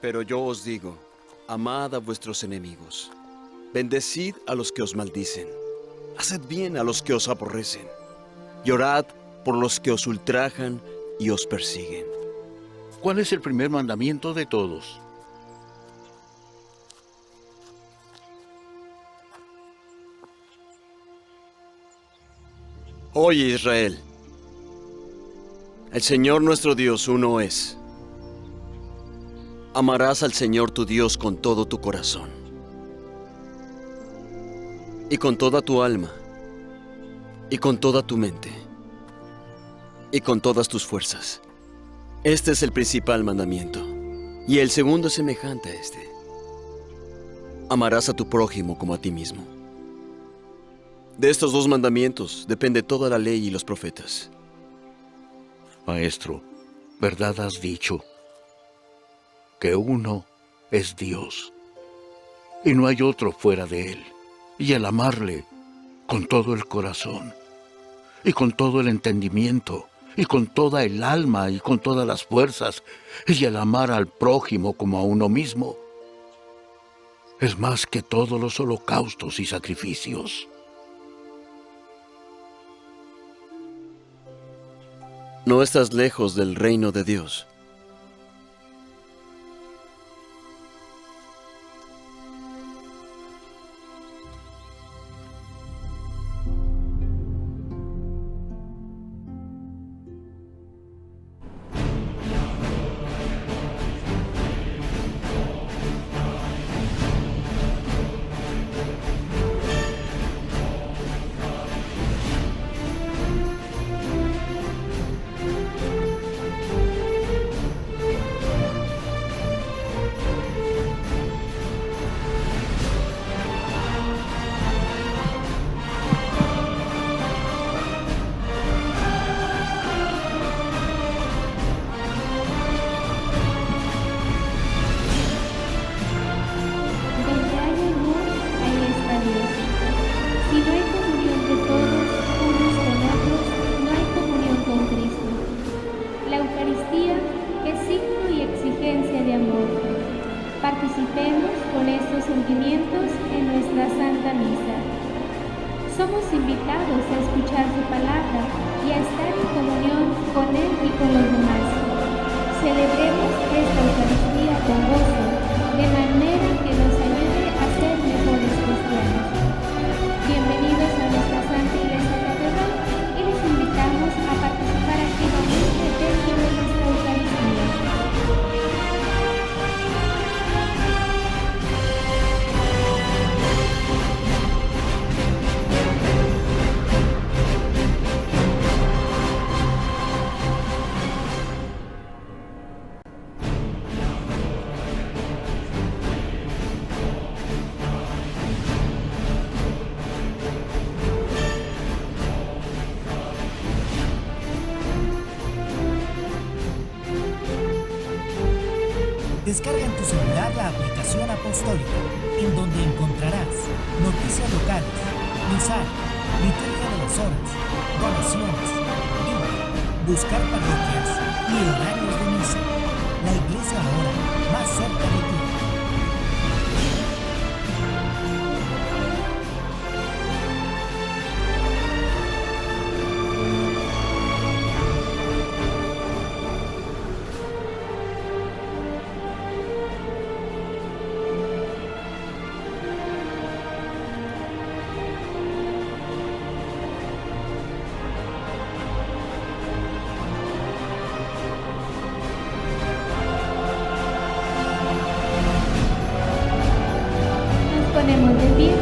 Pero yo os digo, amad a vuestros enemigos, bendecid a los que os maldicen, haced bien a los que os aborrecen, y orad por los que os ultrajan y os persiguen. ¿Cuál es el primer mandamiento de todos? Oye, Israel, el Señor nuestro Dios uno es. Amarás al Señor tu Dios con todo tu corazón, y con toda tu alma, y con toda tu mente, y con todas tus fuerzas. Este es el principal mandamiento, y el segundo es semejante a este. Amarás a tu prójimo como a ti mismo. De estos dos mandamientos depende toda la ley y los profetas. Maestro, verdad has dicho, que uno es Dios, y no hay otro fuera de Él. Y el amarle con todo el corazón, y con todo el entendimiento, y con toda el alma, y con todas las fuerzas, y el amar al prójimo como a uno mismo, es más que todos los holocaustos y sacrificios. No estás lejos del reino de Dios. Donde hay amor, ahí está Dios. Si no hay comunión de todos, unos con otros, no hay comunión con Cristo. La Eucaristía es signo y exigencia de amor. Participemos con estos sentimientos en nuestra Santa Misa. Somos invitados a escuchar su palabra y a estar en comunión con Él y con los demás. Celebremos esta Eucaristía con gozo, de manera que nos ayude a ser mejores cristianos. Bienvenidos a nuestra Santa Iglesia Catedral y les invitamos a participar activamente dentro de nuestra Eucaristía. Descarga en tu celular la aplicación apostólica, en donde encontrarás noticias locales, misal, liturgia de las horas, donaciones, Biblia, buscar parroquias y horarios de misa. La iglesia ahora, más cerca de ti. Nos ponemos de pie.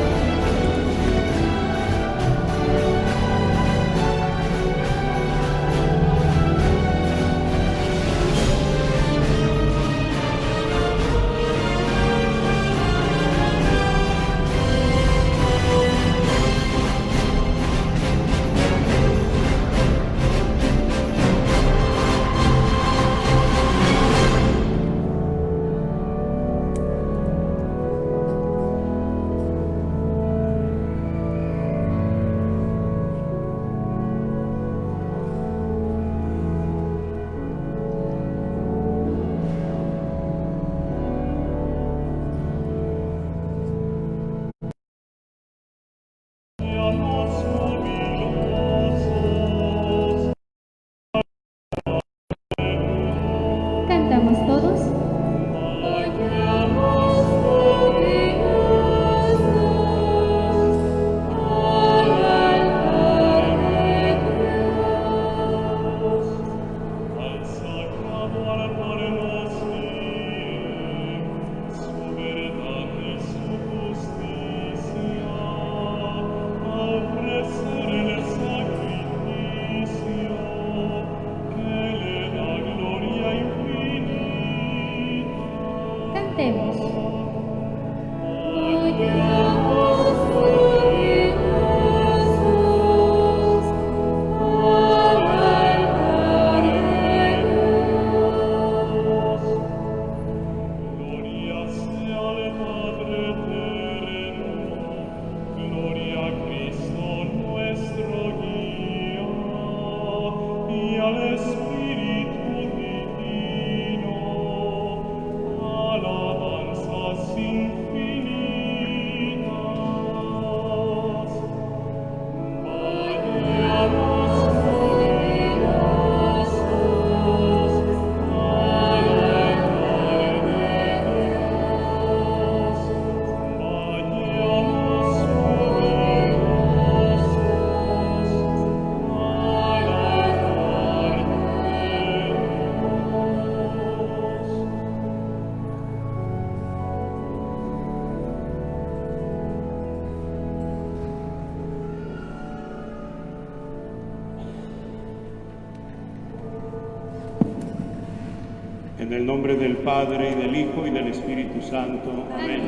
En el nombre del Padre, y del Hijo, y del Espíritu Santo. Amén.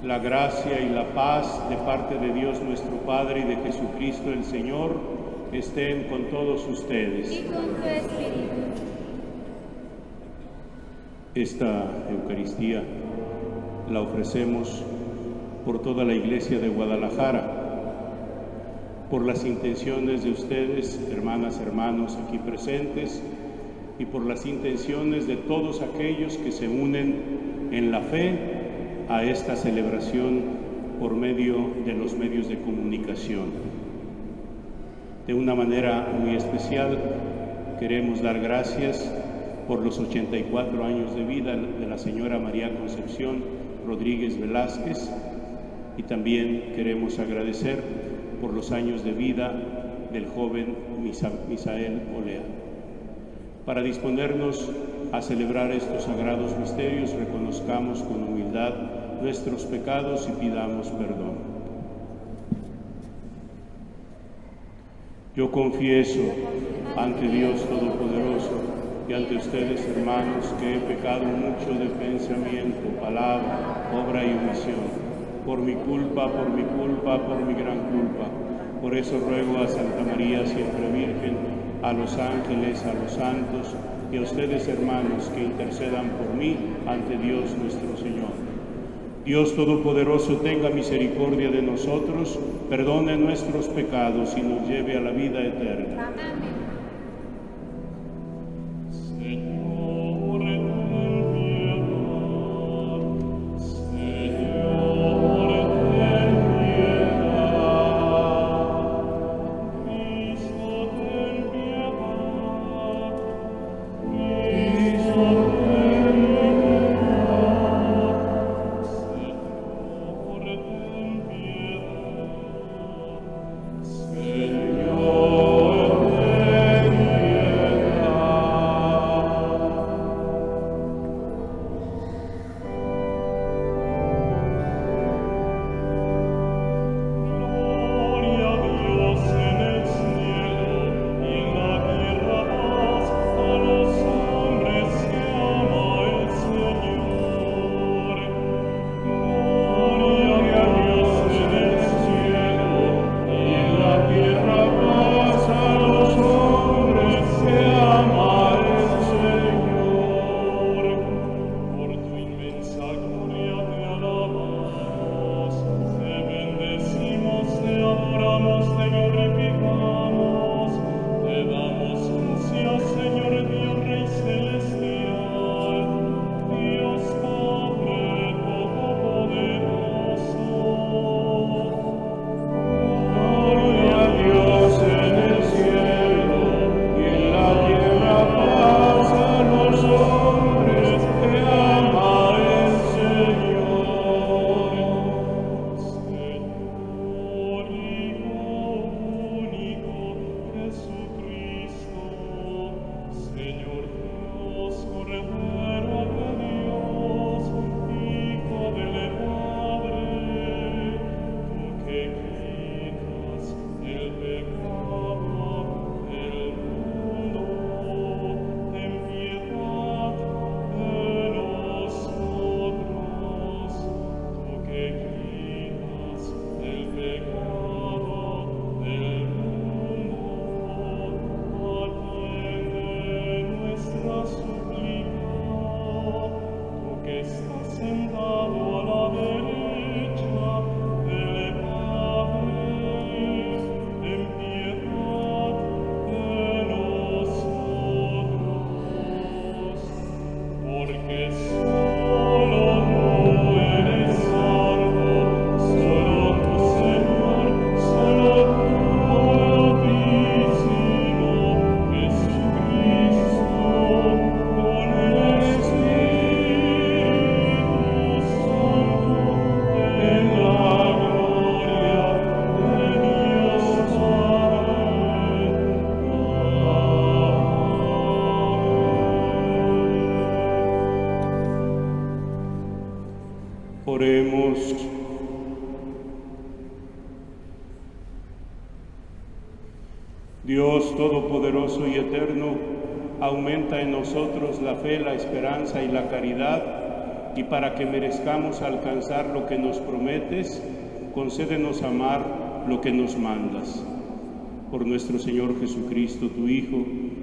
La gracia y la paz de parte de Dios nuestro Padre y de Jesucristo el Señor estén con todos ustedes. Y con tu espíritu. Esta Eucaristía la ofrecemos por toda la Iglesia de Guadalajara, por las intenciones de ustedes, hermanas, hermanos aquí presentes, y por las intenciones de todos aquellos que se unen en la fe a esta celebración por medio de los medios de comunicación. De una manera muy especial, queremos dar gracias por los 84 años de vida de la señora María Concepción Rodríguez Velázquez, y también queremos agradecer por los años de vida del joven Misael Olea. Para disponernos a celebrar estos sagrados misterios, reconozcamos con humildad nuestros pecados y pidamos perdón. Yo confieso ante Dios Todopoderoso y ante ustedes, hermanos, que he pecado mucho de pensamiento, palabra, obra y omisión, por mi culpa, por mi gran culpa. Por eso ruego a Santa María, siempre Virgen, a los ángeles, a los santos y a ustedes, hermanos, que intercedan por mí ante Dios nuestro Señor. Dios Todopoderoso tenga misericordia de nosotros, perdone nuestros pecados y nos lleve a la vida eterna. Amén. Oremos. Dios Todopoderoso y Eterno, aumenta en nosotros la fe, la esperanza y la caridad, y para que merezcamos alcanzar lo que nos prometes, concédenos amar lo que nos mandas. Por nuestro Señor Jesucristo, tu Hijo,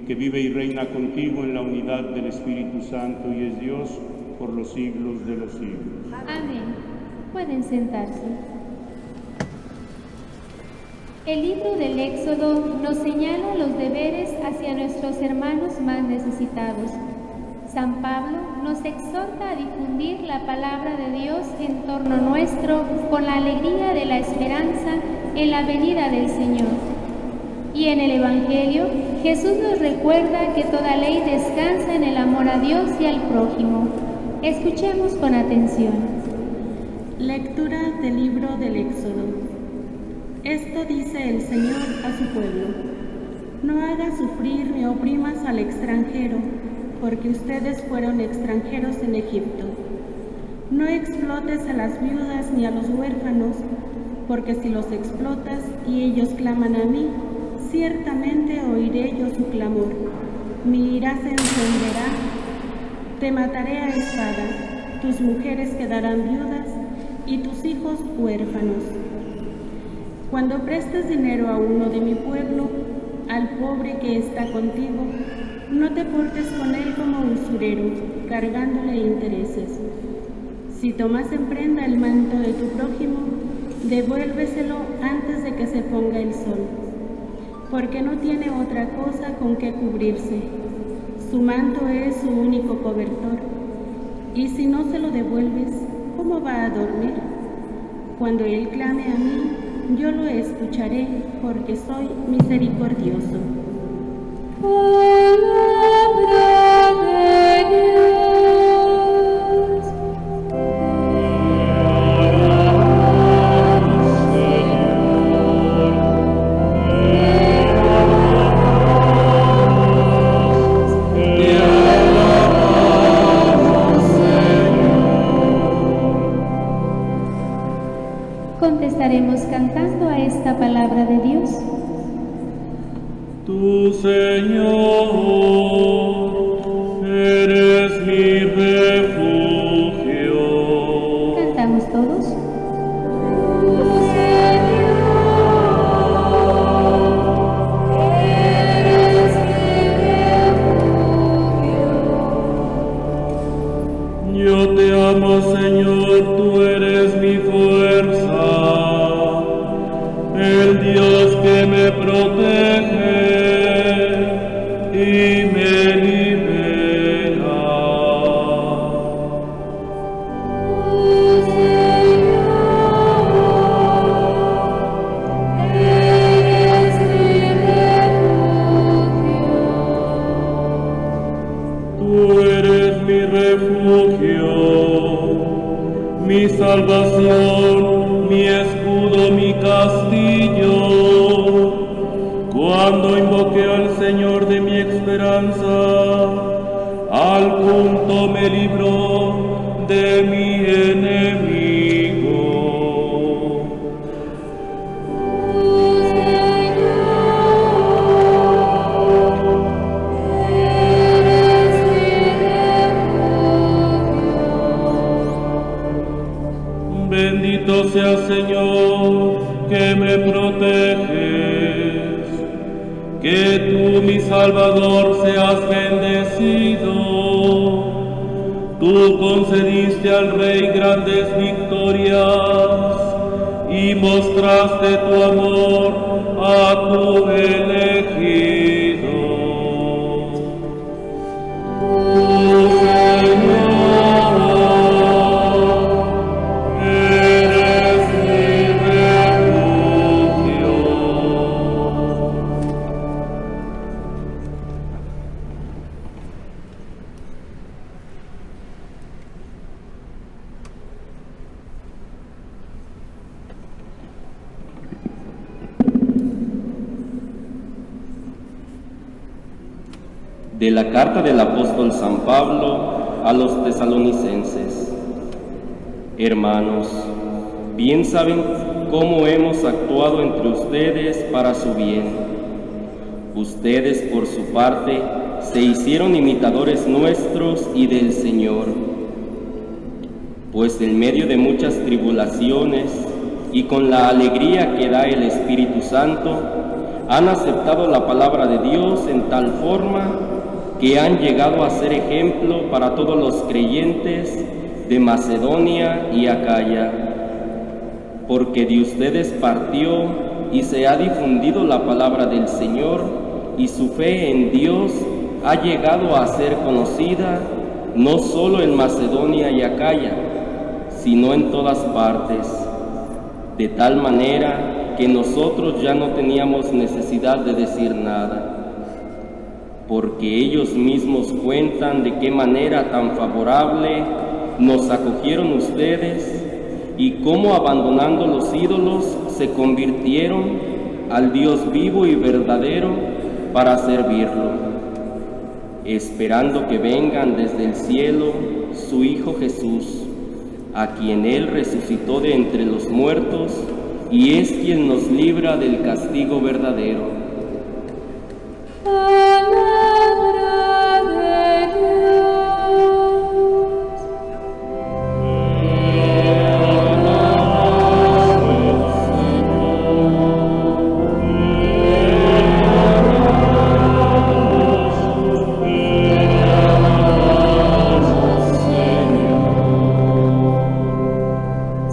que vive y reina contigo en la unidad del Espíritu Santo y es Dios por los siglos de los siglos. Amén. Pueden sentarse. El libro del Éxodo nos señala los deberes hacia nuestros hermanos más necesitados. San Pablo nos exhorta a difundir la palabra de Dios en torno nuestro con la alegría de la esperanza en la venida del Señor. Y en el Evangelio, Jesús nos recuerda que toda ley descansa en el amor a Dios y al prójimo. Escuchemos con atención. Lectura del libro del Éxodo. Esto dice el Señor a su pueblo: no hagas sufrir ni oprimas al extranjero, porque ustedes fueron extranjeros en Egipto. No explotes a las viudas ni a los huérfanos, porque si los explotas y ellos claman a mí, ciertamente oiré yo su clamor. Mi ira se encenderá, te mataré a espada, tus mujeres quedarán viudas y tus hijos huérfanos. Cuando prestes dinero a uno de mi pueblo, al pobre que está contigo, no te portes con él como usurero, cargándole intereses. Si tomas en prenda el manto de tu prójimo, devuélveselo antes de que se ponga el sol, porque no tiene otra cosa con que cubrirse. Su manto es su único cobertor, y si no se lo devuelves, ¿cómo va a dormir? Cuando él clame a mí, yo lo escucharé, porque soy misericordioso. Palabra de Dios. Contestaremos cantando a esta palabra de Dios. Tu Señor, eres mi refugio. Cantamos todos. Yo te amo, Señor, tú eres mi fuerza, el Dios que me protege y me libera. Tú eres mi refugio, mi salvación, mi escudo, mi castillo. Cuando invoqué al Señor de mi esperanza, al punto me libró de mi enemigo. Bendito sea Señor, que me proteges, que tú, mi Salvador, seas bendecido. Tú concediste al Rey grandes victorias y mostraste tu amor a tu elegido. Tu Señor, eres mi refugio. De la carta del apóstol San Pablo a los tesalonicenses. Hermanos, bien saben cómo hemos actuado entre ustedes para su bien. Ustedes, por su parte, se hicieron imitadores nuestros y del Señor. Pues en medio de muchas tribulaciones y con la alegría que da el Espíritu Santo, han aceptado la palabra de Dios en tal forma que han llegado a ser ejemplo para todos los creyentes de Macedonia y Acaya, porque de ustedes partió y se ha difundido la palabra del Señor, y su fe en Dios ha llegado a ser conocida no solo en Macedonia y Acaya, sino en todas partes, de tal manera que nosotros ya no teníamos necesidad de decir nada, porque ellos mismos cuentan de qué manera tan favorable nos acogieron ustedes y cómo abandonando los ídolos se convirtieron al Dios vivo y verdadero para servirlo, esperando que vengan desde el cielo su Hijo Jesús, a quien Él resucitó de entre los muertos y es quien nos libra del castigo verdadero.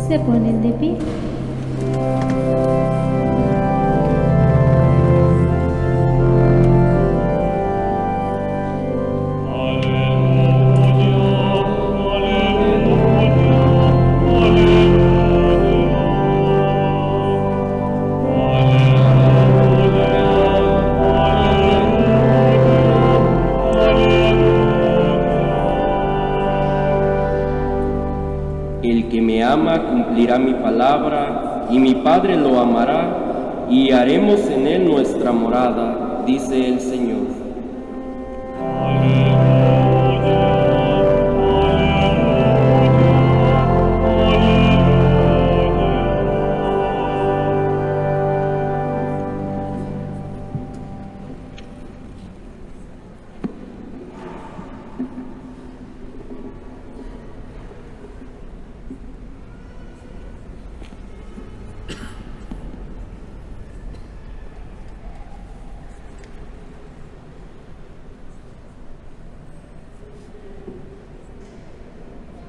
Se ponen de pie. El que me ama cumplirá mi palabra, y mi Padre lo amará, y haremos en él nuestra morada, dice el Señor.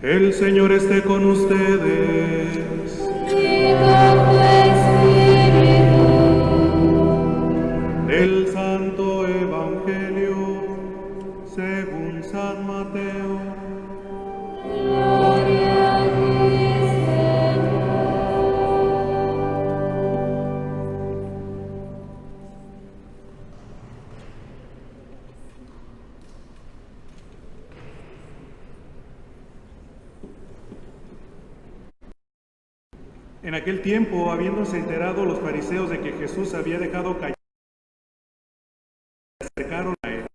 El Señor esté con ustedes. Y con tu espíritu. Del Santo Evangelio según San Mateo. Gloria a ti, Señor. En aquel tiempo, habiéndose enterado los fariseos de que Jesús había dejado callar, se acercaron a él.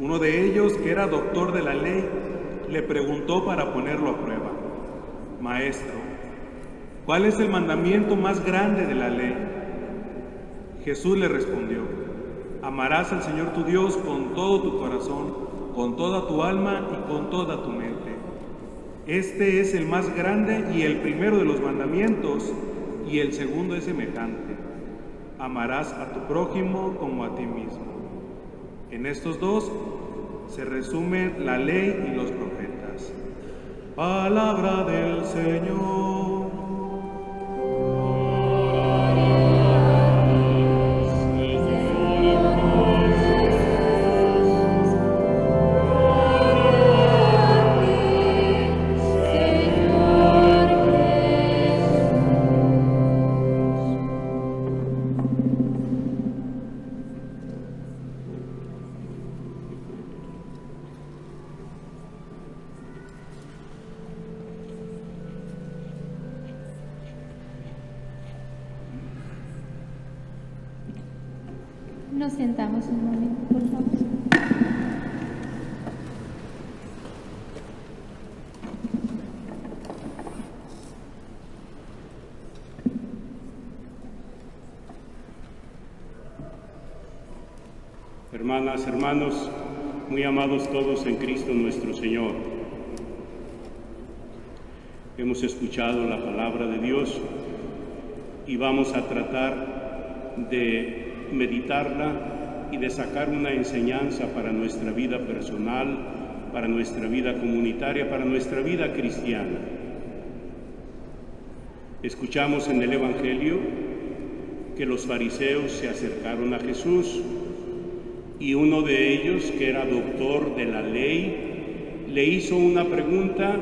Uno de ellos, que era doctor de la ley, le preguntó para ponerlo a prueba: Maestro, ¿cuál es el mandamiento más grande de la ley? Jesús le respondió: Amarás al Señor tu Dios con todo tu corazón, con toda tu alma y con toda tu mente. Este es el más grande y el primero de los mandamientos, y el segundo es semejante: amarás a tu prójimo como a ti mismo. En estos dos se resumen la ley y los profetas. Palabra del Señor. Nos sentamos un momento, por favor. Hermanas, hermanos, muy amados todos en Cristo nuestro Señor. Hemos escuchado la palabra de Dios y vamos a tratar de meditarla y de sacar una enseñanza para nuestra vida personal, para nuestra vida comunitaria, para nuestra vida cristiana. Escuchamos en el Evangelio que los fariseos se acercaron a Jesús y uno de ellos, que era doctor de la ley, le hizo una pregunta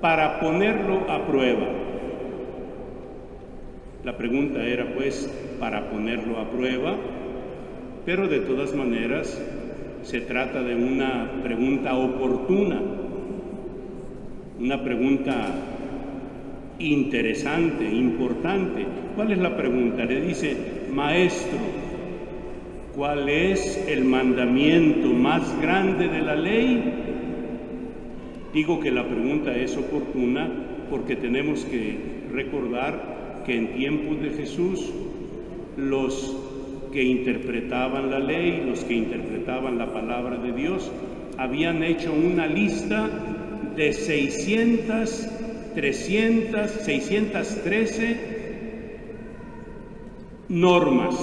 para ponerlo a prueba. La pregunta era pues para ponerlo a prueba, pero de todas maneras se trata de una pregunta oportuna, una pregunta interesante, importante. ¿Cuál es la pregunta? Le dice: Maestro, ¿cuál es el mandamiento más grande de la ley? Digo que la pregunta es oportuna porque tenemos que recordar que en tiempos de Jesús los que interpretaban la ley, los que interpretaban la palabra de Dios, habían hecho una lista de 613 normas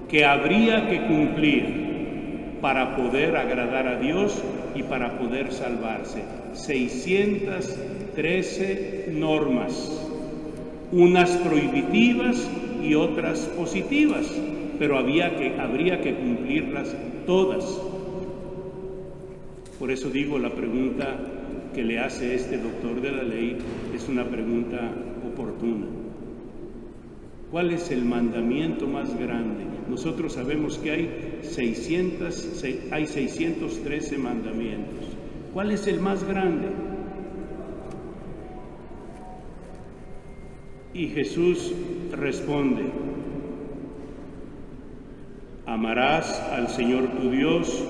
que habría que cumplir para poder agradar a Dios y para poder salvarse. 613 normas, unas prohibitivas y otras positivas, pero habría que cumplirlas todas. Por eso digo, la pregunta que le hace este doctor de la ley es una pregunta oportuna. ¿Cuál es el mandamiento más grande? Nosotros sabemos que hay 613 mandamientos. ¿Cuál es el más grande? Y Jesús responde: amarás al Señor tu Dios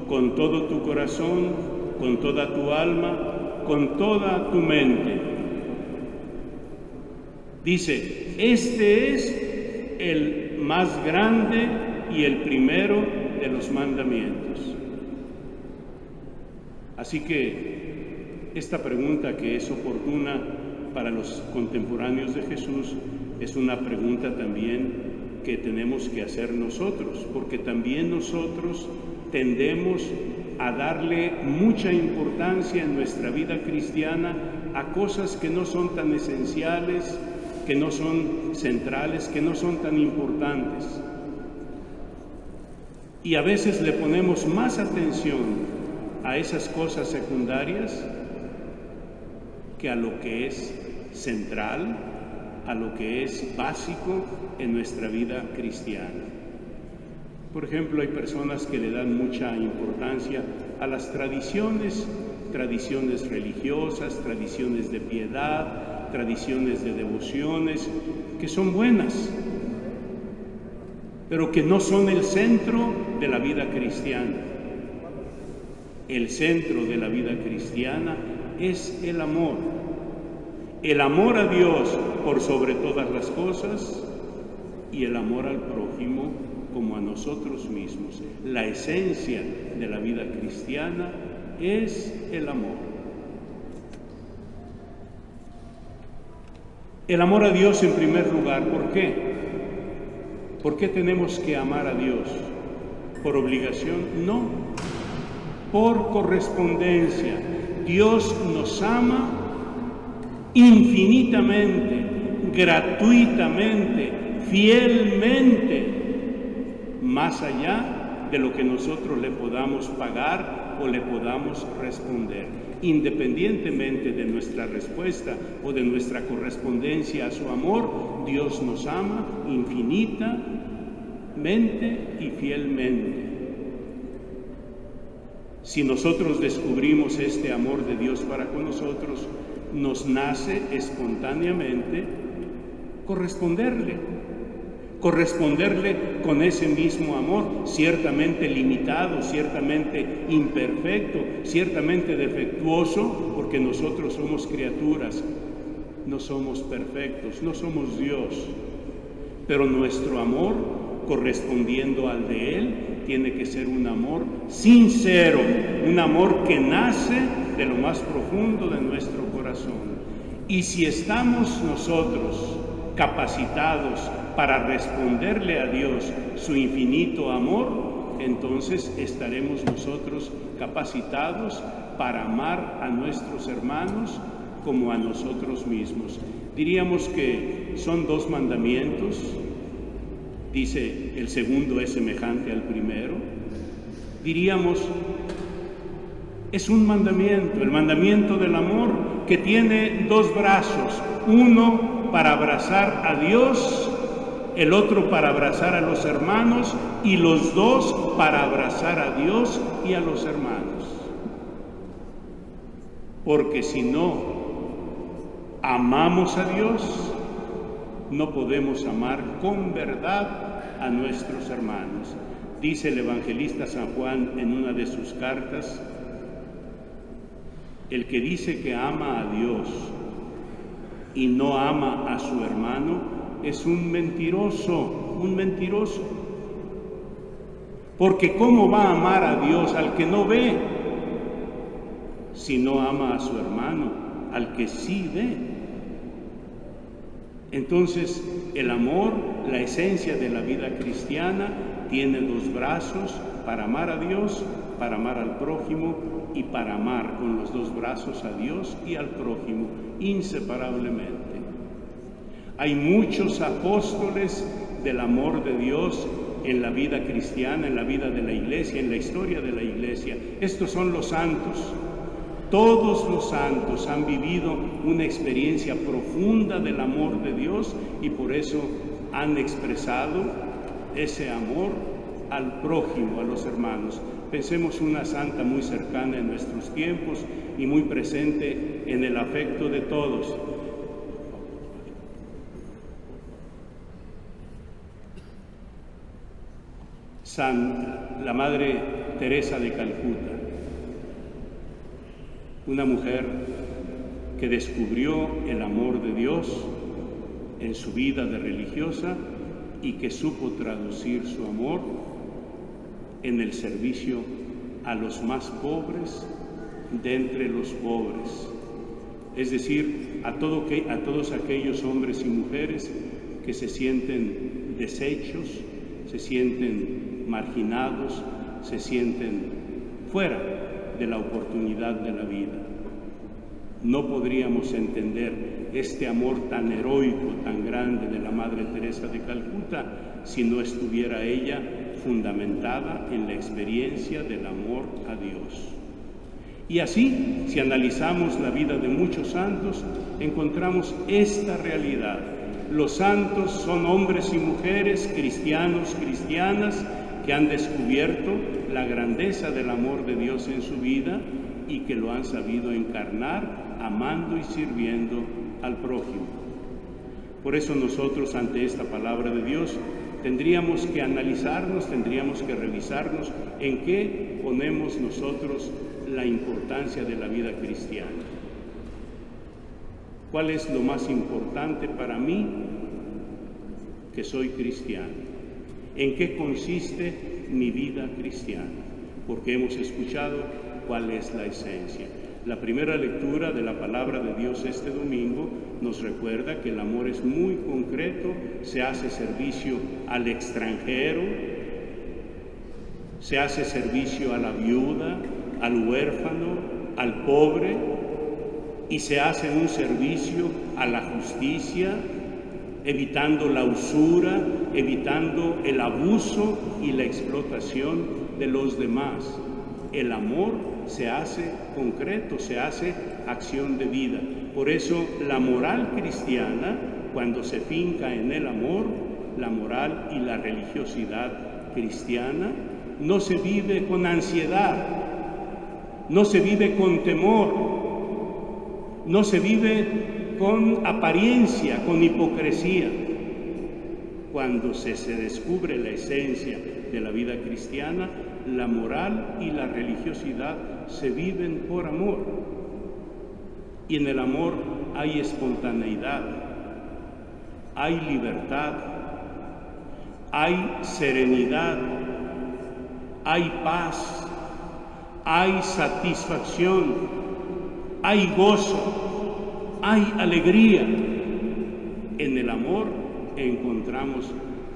con todo tu corazón, con toda tu alma, con toda tu mente. Dice, este es el más grande y el primero de los mandamientos. Así que esta pregunta, que es oportuna para los contemporáneos de Jesús, es una pregunta también que tenemos que hacer nosotros, porque también nosotros tendemos a darle mucha importancia en nuestra vida cristiana a cosas que no son tan esenciales, que no son centrales, que no son tan importantes. Y a veces le ponemos más atención a esas cosas secundarias que a lo que es central, a lo que es básico en nuestra vida cristiana. Por ejemplo, hay personas que le dan mucha importancia a las tradiciones religiosas, tradiciones de piedad, tradiciones de devociones, que son buenas, pero que no son el centro de la vida cristiana. El centro de la vida cristiana es el amor a Dios por sobre todas las cosas y el amor al prójimo como a nosotros mismos. La esencia de la vida cristiana es el amor. El amor a Dios en primer lugar. ¿Por qué? ¿Por qué tenemos que amar a Dios? ¿Por obligación? No. Por correspondencia. Dios nos ama infinitamente, gratuitamente, fielmente, más allá de lo que nosotros le podamos pagar o le podamos responder. Independientemente de nuestra respuesta o de nuestra correspondencia a su amor, Dios nos ama infinitamente y fielmente. Si nosotros descubrimos este amor de Dios para con nosotros, nos nace espontáneamente corresponderle con ese mismo amor, ciertamente limitado, ciertamente imperfecto, ciertamente defectuoso, porque nosotros somos criaturas, no somos perfectos, no somos Dios, pero nuestro amor correspondiendo al de Él, tiene que ser un amor sincero, un amor que nace de lo más profundo de nuestro corazón. Y si estamos nosotros capacitados para responderle a Dios su infinito amor, entonces estaremos nosotros capacitados para amar a nuestros hermanos como a nosotros mismos. Diríamos que son dos mandamientos. Dice, el segundo es semejante al primero. Diríamos, es un mandamiento, el mandamiento del amor, que tiene dos brazos, uno para abrazar a Dios, el otro para abrazar a los hermanos, y los dos para abrazar a Dios y a los hermanos. Porque si no amamos a Dios, no podemos amar con verdad a nuestros hermanos. Dice el evangelista San Juan en una de sus cartas, el que dice que ama a Dios y no ama a su hermano es un mentiroso, un mentiroso. Porque ¿cómo va a amar a Dios al que no ve, si no ama a su hermano, al que sí ve? Entonces, el amor, la esencia de la vida cristiana, tiene dos brazos: para amar a Dios, para amar al prójimo, y para amar con los dos brazos a Dios y al prójimo, inseparablemente. Hay muchos apóstoles del amor de Dios en la vida cristiana, en la vida de la Iglesia, en la historia de la Iglesia. Estos son los santos. Todos los santos han vivido una experiencia profunda del amor de Dios y por eso han expresado ese amor al prójimo, a los hermanos. Pensemos una santa muy cercana en nuestros tiempos y muy presente en el afecto de todos. La Madre Teresa de Calcuta, una mujer que descubrió el amor de Dios en su vida de religiosa y que supo traducir su amor en el servicio a los más pobres de entre los pobres, es decir, a todos aquellos hombres y mujeres que se sienten deshechos, se sienten marginados, se sienten fuera de la oportunidad de la vida. No podríamos entender este amor tan heroico, tan grande de la Madre Teresa de Calcuta si no estuviera ella fundamentada en la experiencia del amor a Dios. Y así, si analizamos la vida de muchos santos, encontramos esta realidad. Los santos son hombres y mujeres, cristianos, cristianas, que han descubierto la grandeza del amor de Dios en su vida y que lo han sabido encarnar amando y sirviendo al prójimo. Por eso nosotros ante esta palabra de Dios tendríamos que analizarnos, tendríamos que revisarnos en qué ponemos nosotros la importancia de la vida cristiana. ¿Cuál es lo más importante para mí que soy cristiano? ¿En qué consiste mi vida cristiana? Porque hemos escuchado cuál es la esencia. La primera lectura de la palabra de Dios este domingo nos recuerda que el amor es muy concreto, se hace servicio al extranjero, se hace servicio a la viuda, al huérfano, al pobre, y se hace un servicio a la justicia, evitando la usura, evitando el abuso y la explotación de los demás. El amor se hace concreto, se hace acción de vida. Por eso la moral cristiana, cuando se finca en el amor, la moral y la religiosidad cristiana, no se vive con ansiedad, no se vive con temor, no se vive con apariencia, con hipocresía. Cuando se descubre la esencia de la vida cristiana, la moral y la religiosidad se viven por amor. Y en el amor hay espontaneidad, hay libertad, hay serenidad, hay paz, hay satisfacción, hay gozo, hay alegría. En el amor encontramos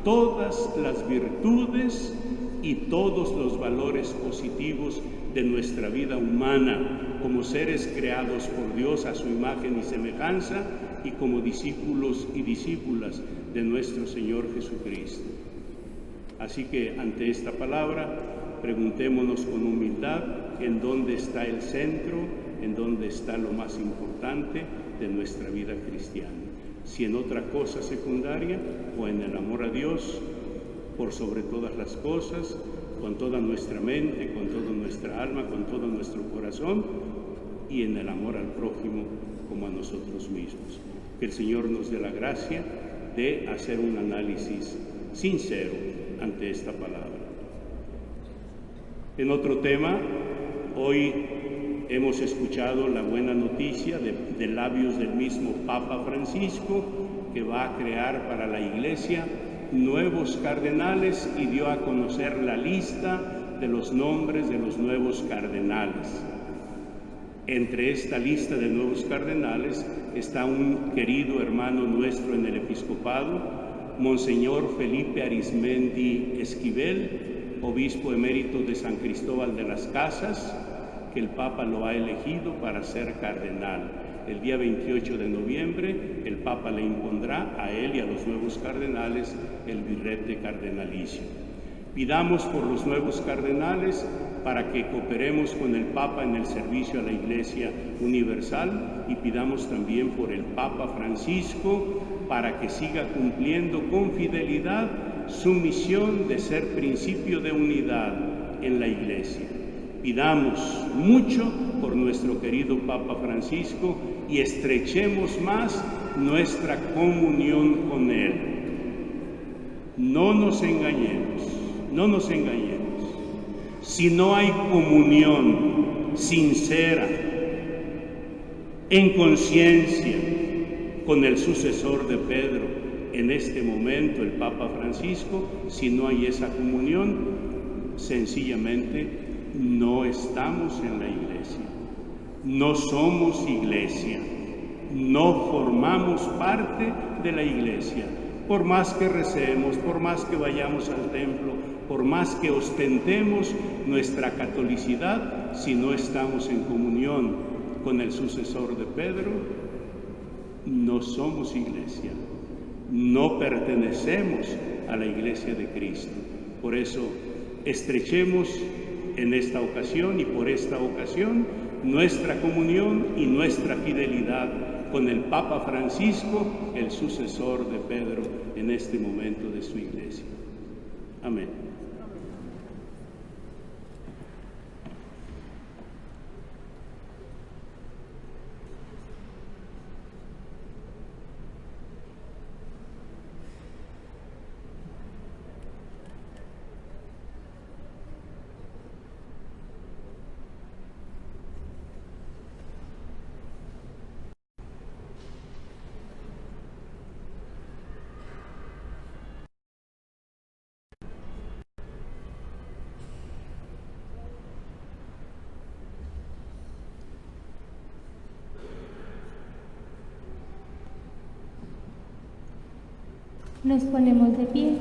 todas las virtudes y todos los valores positivos de nuestra vida humana como seres creados por Dios a su imagen y semejanza y como discípulos y discípulas de nuestro Señor Jesucristo. Así que ante esta palabra preguntémonos con humildad en dónde está el centro, en dónde está lo más importante de nuestra vida cristiana. Si en otra cosa secundaria o en el amor a Dios por sobre todas las cosas, con toda nuestra mente, con toda nuestra alma, con todo nuestro corazón y en el amor al prójimo como a nosotros mismos. Que el Señor nos dé la gracia de hacer un análisis sincero ante esta palabra. En otro tema, hoy hemos escuchado la buena noticia de labios del mismo Papa Francisco, que va a crear para la Iglesia nuevos cardenales y dio a conocer la lista de los nombres de los nuevos cardenales. Entre esta lista de nuevos cardenales está un querido hermano nuestro en el episcopado, Monseñor Felipe Arizmendi Esquivel, obispo emérito de San Cristóbal de las Casas, que el Papa lo ha elegido para ser cardenal. El día 28 de noviembre el Papa le impondrá a él y a los nuevos cardenales el birrete cardenalicio. Pidamos por los nuevos cardenales para que cooperemos con el Papa en el servicio a la Iglesia universal y pidamos también por el Papa Francisco para que siga cumpliendo con fidelidad su misión de ser principio de unidad en la Iglesia. Pidamos mucho por nuestro querido Papa Francisco y estrechemos más nuestra comunión con él. No nos engañemos, no nos engañemos. Si no hay comunión sincera, en conciencia, con el sucesor de Pedro, en este momento el Papa Francisco, si no hay esa comunión, sencillamente no estamos en la Iglesia, no somos Iglesia, no formamos parte de la Iglesia. Por más que recemos, por más que vayamos al templo, por más que ostentemos nuestra catolicidad, si no estamos en comunión con el sucesor de Pedro, no somos Iglesia, no pertenecemos a la Iglesia de Cristo. Por eso, estrechemos en esta ocasión y por esta ocasión nuestra comunión y nuestra fidelidad con el Papa Francisco, el sucesor de Pedro en este momento de su Iglesia. Amén. Nos ponemos de pie.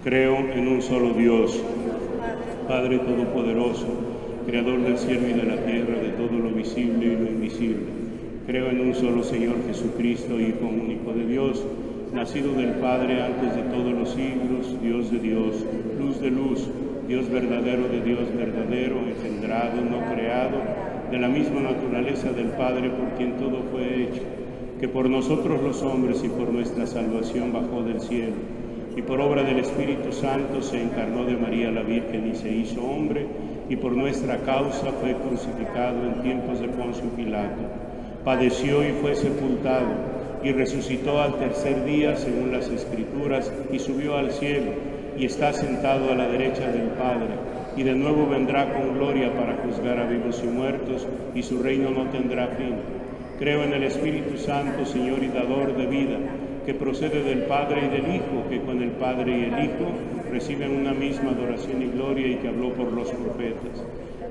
Creo en un solo Dios, Padre Todopoderoso, Creador del cielo y de la tierra, de todo lo visible y lo invisible. Creo en un solo Señor Jesucristo, Hijo único de Dios, nacido del Padre antes de todos los siglos, Dios de Dios, luz de luz, Dios verdadero de Dios verdadero, engendrado, no creado, de la misma naturaleza del Padre por quien todo fue hecho, que por nosotros los hombres y por nuestra salvación bajó del cielo, y por obra del Espíritu Santo se encarnó de María la Virgen y se hizo hombre, y por nuestra causa fue crucificado en tiempos de Poncio Pilato. Padeció y fue sepultado, y resucitó al tercer día según las Escrituras, y subió al cielo, y está sentado a la derecha del Padre, y de nuevo vendrá con gloria para juzgar a vivos y muertos, y su reino no tendrá fin. Creo en el Espíritu Santo, Señor y dador de vida, que procede del Padre y del Hijo, que con el Padre y el Hijo reciben una misma adoración y gloria y que habló por los profetas.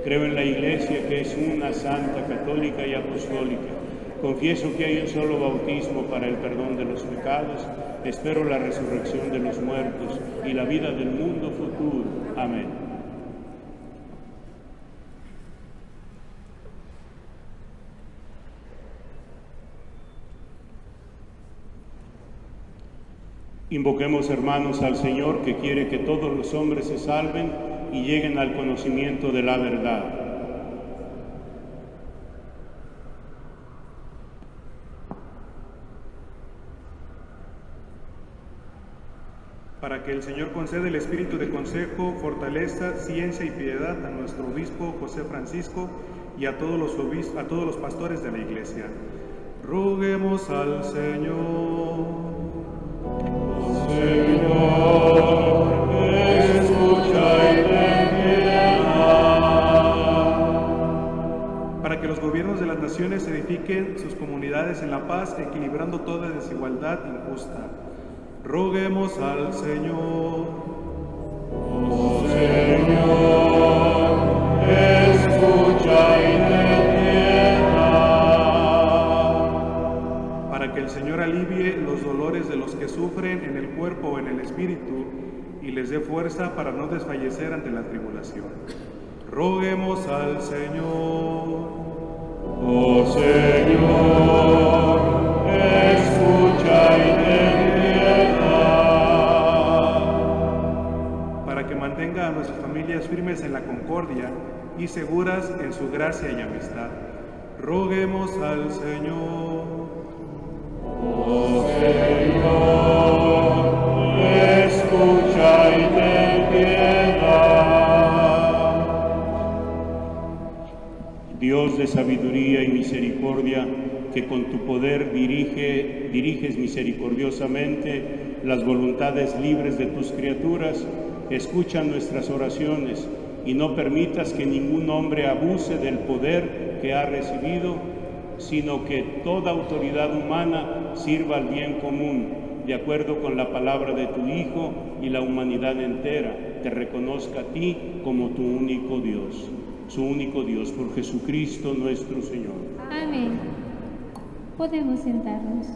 Creo en la Iglesia, que es una, santa, católica y apostólica. Confieso que hay un solo bautismo para el perdón de los pecados. Espero la resurrección de los muertos y la vida del mundo futuro. Amén. Invoquemos, hermanos, al Señor, que quiere que todos los hombres se salven y lleguen al conocimiento de la verdad. Para que el Señor conceda el espíritu de consejo, fortaleza, ciencia y piedad a nuestro obispo José Francisco y a todos los pastores de la Iglesia. Roguemos al Señor. Señor, escucha y ten piedad. Para que los gobiernos de las naciones edifiquen sus comunidades en la paz, equilibrando toda desigualdad injusta. Roguemos al Señor. Oh Señor, escucha y ten piedad. Para que el Señor alivie los dolores de los que sufren en el cuerpo o en el espíritu y les dé fuerza para no desfallecer ante la tribulación. Roguemos al Señor. Oh Señor, escucha y ten mantenga a nuestras familias firmes en la concordia y seguras en su gracia y amistad. Roguemos al Señor. Oh Señor, escucha y ten piedad. Dios de sabiduría y misericordia, que con tu poder diriges misericordiosamente las voluntades libres de tus criaturas, escucha nuestras oraciones y no permitas que ningún hombre abuse del poder que ha recibido, sino que toda autoridad humana sirva al bien común, de acuerdo con la palabra de tu Hijo, y la humanidad entera te reconozca a ti como tu único Dios, su único Dios, por Jesucristo nuestro Señor. Amén. Podemos sentarnos.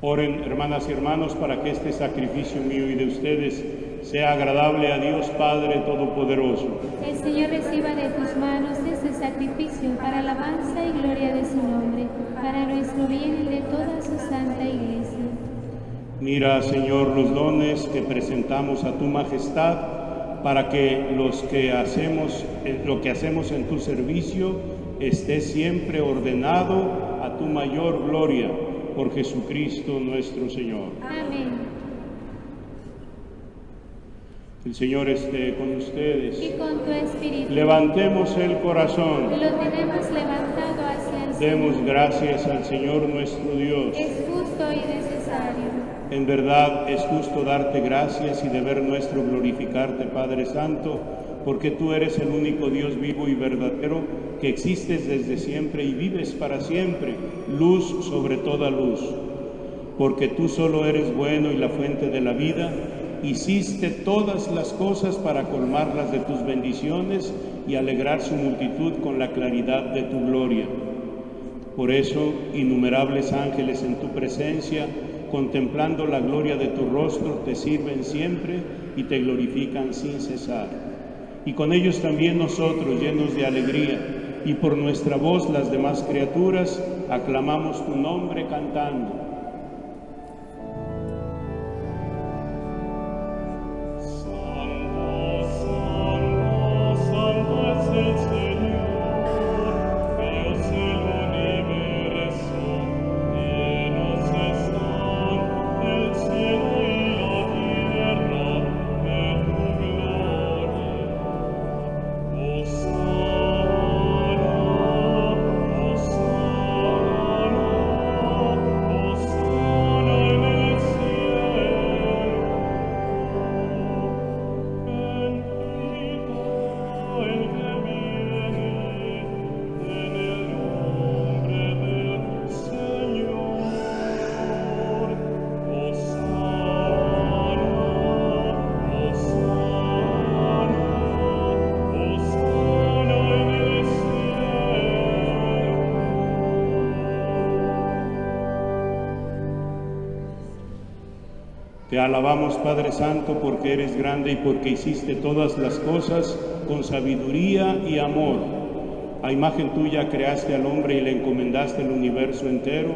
Oren, hermanas y hermanos, para que este sacrificio mío y de ustedes sea agradable a Dios Padre Todopoderoso. El Señor reciba de tus manos este sacrificio para alabanza y gloria de su nombre, para nuestro bien y de toda su santa Iglesia. Mira, Señor, los dones que presentamos a tu majestad, para que lo que hacemos en tu servicio esté siempre ordenado a tu mayor gloria, por Jesucristo nuestro Señor. Amén. El Señor esté con ustedes. Y con tu espíritu. Levantemos el corazón. Lo tenemos levantado hacia el Demos Señor. gracias al Señor nuestro Dios. Es justo y necesario. En verdad es justo darte gracias y deber nuestro glorificarte, Padre Santo, porque tú eres el único Dios vivo y verdadero, que existes desde siempre y vives para siempre, luz sobre toda luz. Porque tú solo eres bueno y la fuente de la vida, hiciste todas las cosas para colmarlas de tus bendiciones y alegrar su multitud con la claridad de tu gloria. Por eso, innumerables ángeles en tu presencia, contemplando la gloria de tu rostro, te sirven siempre y te glorifican sin cesar. Y con ellos también nosotros, llenos de alegría, y por nuestra voz las demás criaturas, aclamamos tu nombre cantando. Te alabamos, Padre Santo, porque eres grande y porque hiciste todas las cosas con sabiduría y amor. A imagen tuya creaste al hombre y le encomendaste el universo entero,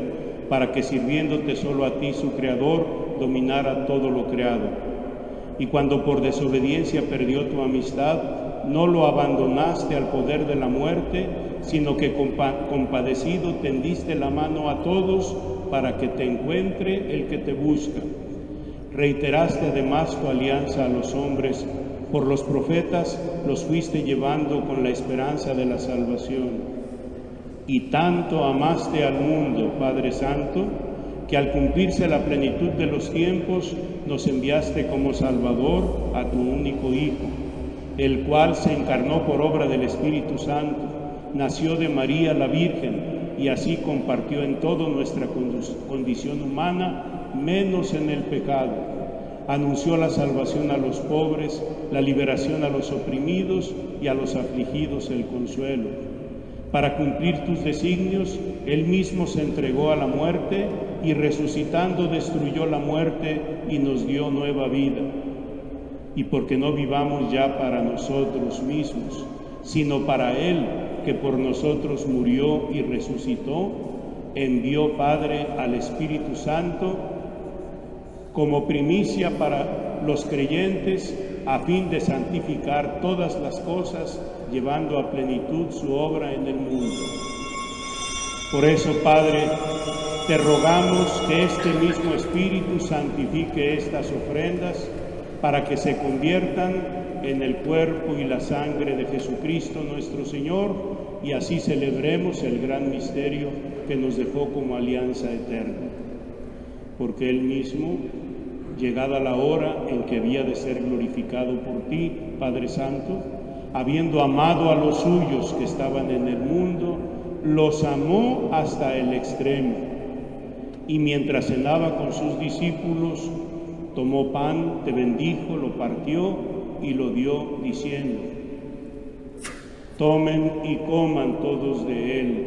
para que sirviéndote solo a ti, su Creador, dominara todo lo creado. Y cuando por desobediencia perdió tu amistad, no lo abandonaste al poder de la muerte, sino que compadecido tendiste la mano a todos para que te encuentre el que te busca. Reiteraste además tu alianza a los hombres, por los profetas los fuiste llevando con la esperanza de la salvación. Y tanto amaste al mundo, Padre Santo, que al cumplirse la plenitud de los tiempos, nos enviaste como Salvador a tu único Hijo, el cual se encarnó por obra del Espíritu Santo, nació de María la Virgen, y así compartió en todo nuestra condición humana, menos en el pecado. Anunció la salvación a los pobres, la liberación a los oprimidos y a los afligidos el consuelo. Para cumplir tus designios, Él mismo se entregó a la muerte y resucitando destruyó la muerte y nos dio nueva vida. Y porque no vivamos ya para nosotros mismos, sino para Él, que por nosotros murió y resucitó, envió, Padre, al Espíritu Santo como primicia para los creyentes, a fin de santificar todas las cosas, llevando a plenitud su obra en el mundo. Por eso, Padre, te rogamos que este mismo Espíritu santifique estas ofrendas, para que se conviertan en el cuerpo y la sangre de Jesucristo nuestro Señor, y así celebremos el gran misterio que nos dejó como alianza eterna. Porque Él mismo, llegada la hora en que había de ser glorificado por ti, Padre Santo, habiendo amado a los suyos que estaban en el mundo, los amó hasta el extremo. Y mientras cenaba con sus discípulos, tomó pan, te bendijo, lo partió y lo dio, diciendo: tomen y coman todos de él,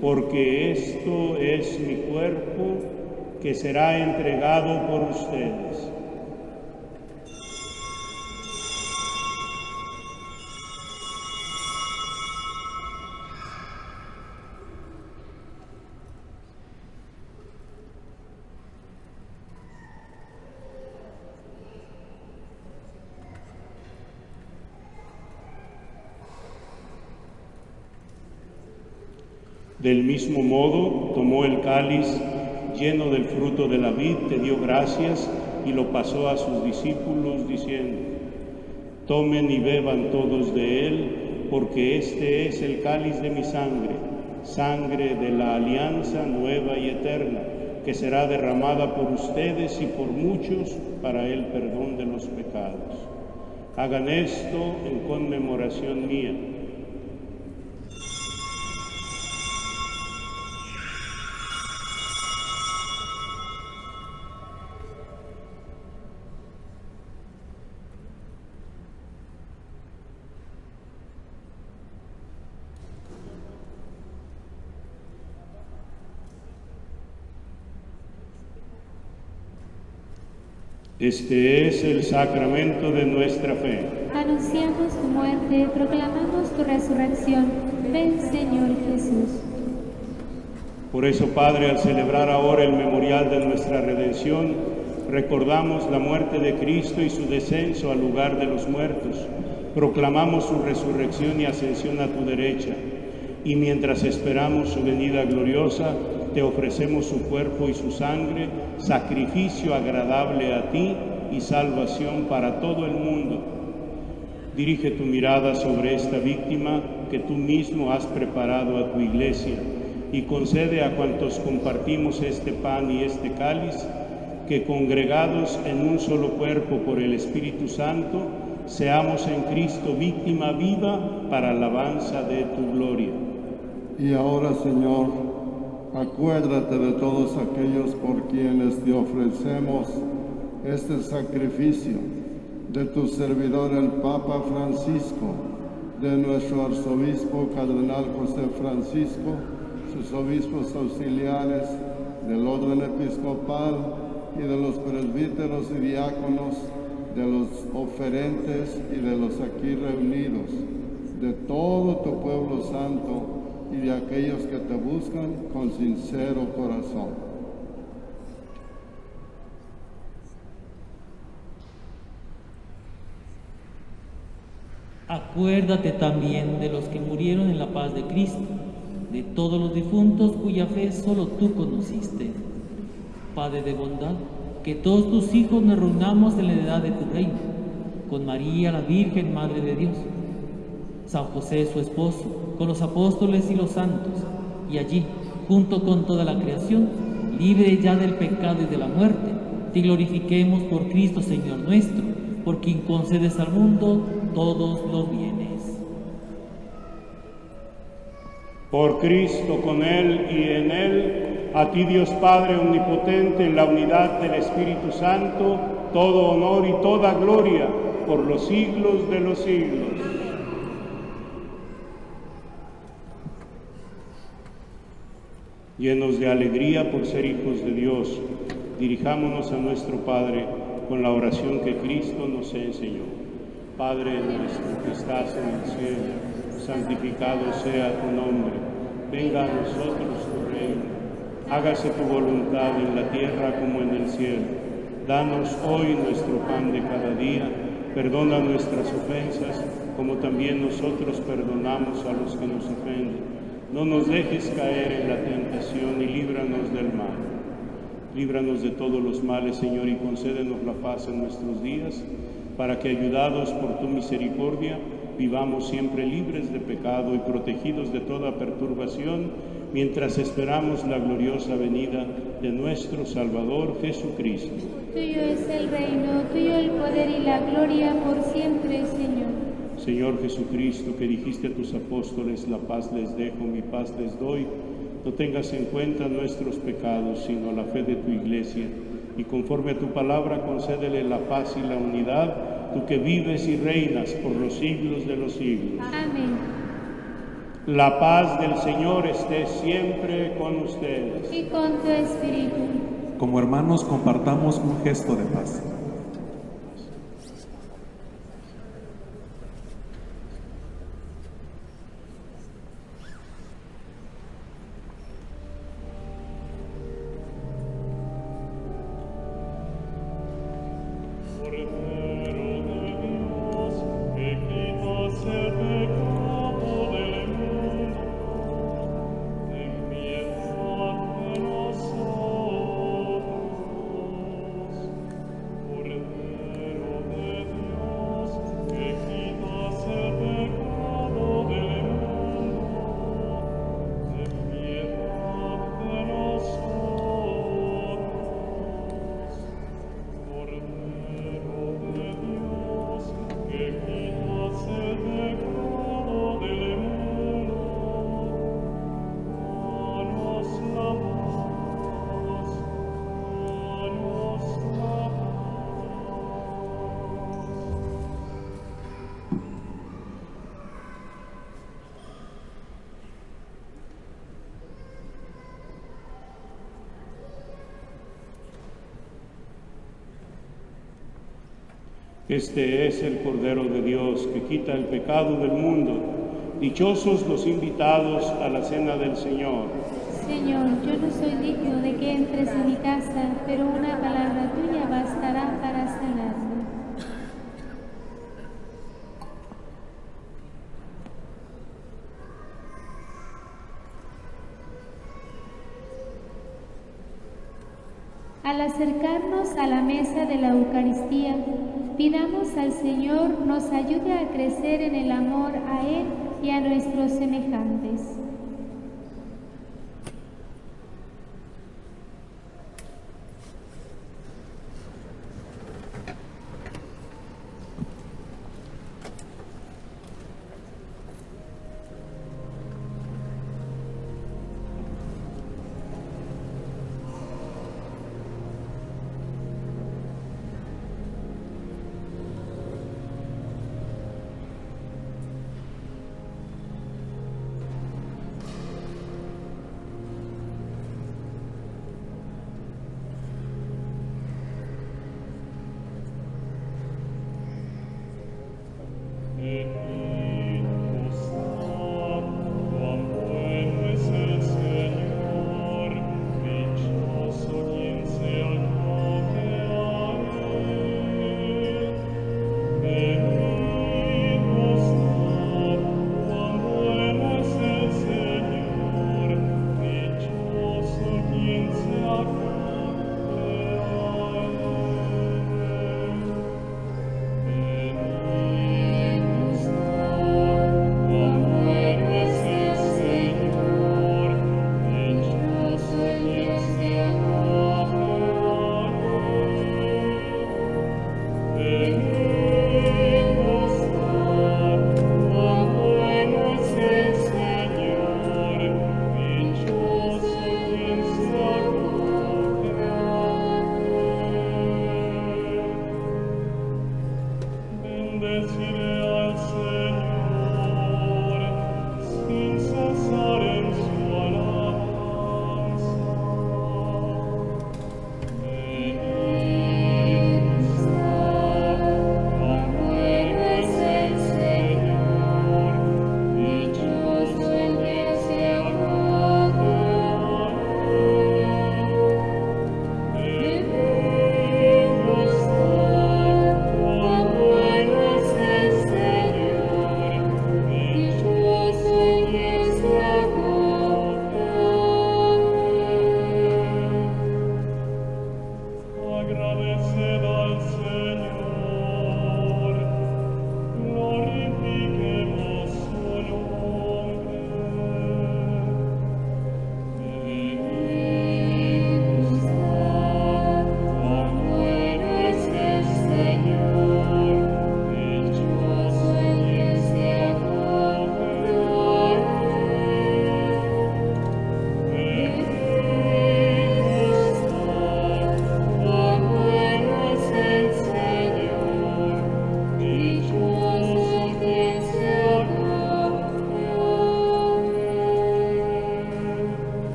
porque esto es mi cuerpo que será entregado por ustedes. Del mismo modo, tomó el cáliz lleno del fruto de la vid, te dio gracias y lo pasó a sus discípulos, diciendo: tomen y beban todos de él, porque este es el cáliz de mi sangre, sangre de la alianza nueva y eterna, que será derramada por ustedes y por muchos para el perdón de los pecados. Hagan esto en conmemoración mía. Este es el sacramento de nuestra fe. Anunciamos tu muerte, proclamamos tu resurrección. Ven, Señor Jesús. Por eso, Padre, al celebrar ahora el memorial de nuestra redención, recordamos la muerte de Cristo y su descenso al lugar de los muertos. Proclamamos su resurrección y ascensión a tu derecha. Y mientras esperamos su venida gloriosa, te ofrecemos su cuerpo y su sangre, sacrificio agradable a ti y salvación para todo el mundo. Dirige tu mirada sobre esta víctima que tú mismo has preparado a tu iglesia y concede a cuantos compartimos este pan y este cáliz que, congregados en un solo cuerpo por el Espíritu Santo, seamos en Cristo víctima viva para alabanza de tu gloria. Y ahora, Señor, acuérdate de todos aquellos por quienes te ofrecemos este sacrificio, de tu servidor el Papa Francisco, de nuestro arzobispo cardenal José Francisco, sus obispos auxiliares, del orden episcopal y de los presbíteros y diáconos, de los oferentes y de los aquí reunidos, de todo tu pueblo santo y de aquellos que te buscan con sincero corazón. Acuérdate también de los que murieron en la paz de Cristo, de todos los difuntos cuya fe solo tú conociste. Padre de bondad, que todos tus hijos nos reunamos en la heredad de tu reino, con María la Virgen, Madre de Dios, San José su esposo, con los apóstoles y los santos, y allí, junto con toda la creación, libre ya del pecado y de la muerte, te glorifiquemos por Cristo Señor nuestro, por quien concedes al mundo todos los bienes. Por Cristo, con Él y en Él, a ti Dios Padre omnipotente, en la unidad del Espíritu Santo, todo honor y toda gloria por los siglos de los siglos. Llenos de alegría por ser hijos de Dios, dirijámonos a nuestro Padre con la oración que Cristo nos enseñó. Padre nuestro que estás en el cielo, santificado sea tu nombre. Venga a nosotros tu reino. Hágase tu voluntad en la tierra como en el cielo. Danos hoy nuestro pan de cada día. Perdona nuestras ofensas, como también nosotros perdonamos a los que nos ofenden. No nos dejes caer en la tentación y líbranos del mal. Líbranos de todos los males, Señor, y concédenos la paz en nuestros días, para que, ayudados por tu misericordia, vivamos siempre libres de pecado y protegidos de toda perturbación, mientras esperamos la gloriosa venida de nuestro Salvador Jesucristo. Tuyo es el reino, tuyo el poder y la gloria por siempre, Señor. Señor Jesucristo, que dijiste a tus apóstoles: la paz les dejo, mi paz les doy, no tengas en cuenta nuestros pecados, sino la fe de tu Iglesia, y conforme a tu palabra concédele la paz y la unidad, tú que vives y reinas por los siglos de los siglos. Amén. La paz del Señor esté siempre con ustedes. Y con tu espíritu. como hermanos compartamos un gesto de paz. Este es el Cordero de Dios que quita el pecado del mundo. Dichosos los invitados a la cena del Señor. Señor, yo no soy digno de que entres en mi casa, pero una palabra tuya bastará para sanarme. Al acercarnos a la mesa de la Eucaristía, pidamos al Señor nos ayude a crecer en el amor a Él y a nuestros semejantes.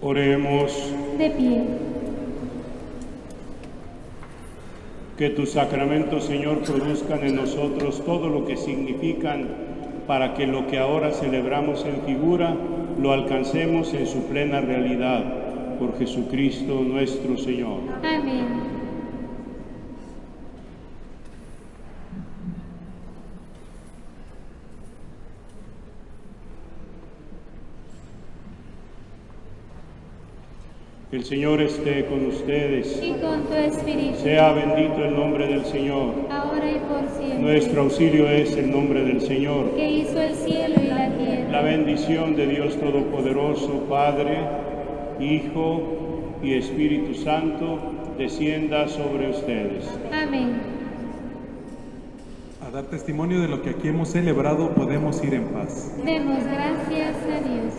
Oremos. De pie. Que tus sacramentos, Señor, produzcan en nosotros todo lo que significan para que lo que ahora celebramos en figura lo alcancemos en su plena realidad. Por Jesucristo nuestro Señor. Amén. El Señor esté con ustedes. Y con tu espíritu. Sea bendito el nombre del Señor. Ahora y por siempre. Nuestro auxilio es el nombre del Señor. Que hizo el cielo y la tierra. La bendición de Dios Todopoderoso, Padre, Hijo y Espíritu Santo, descienda sobre ustedes. Amén. A dar testimonio de lo que aquí hemos celebrado, podemos ir en paz. Demos gracias a Dios.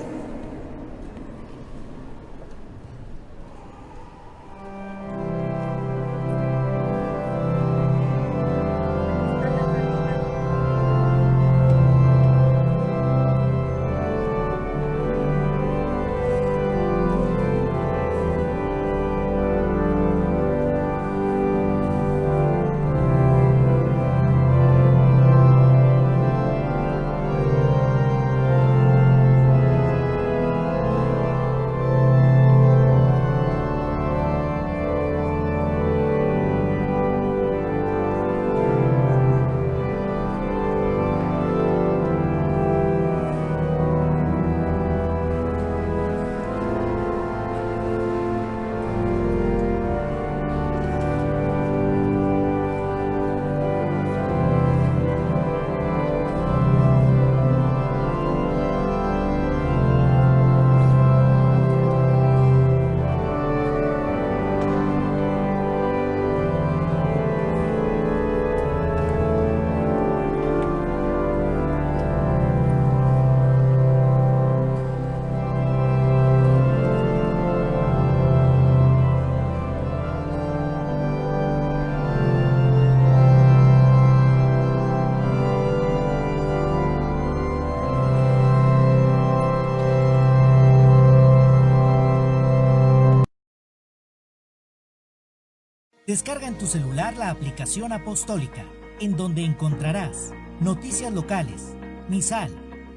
Descarga en tu celular la aplicación apostólica, en donde encontrarás noticias locales, misal,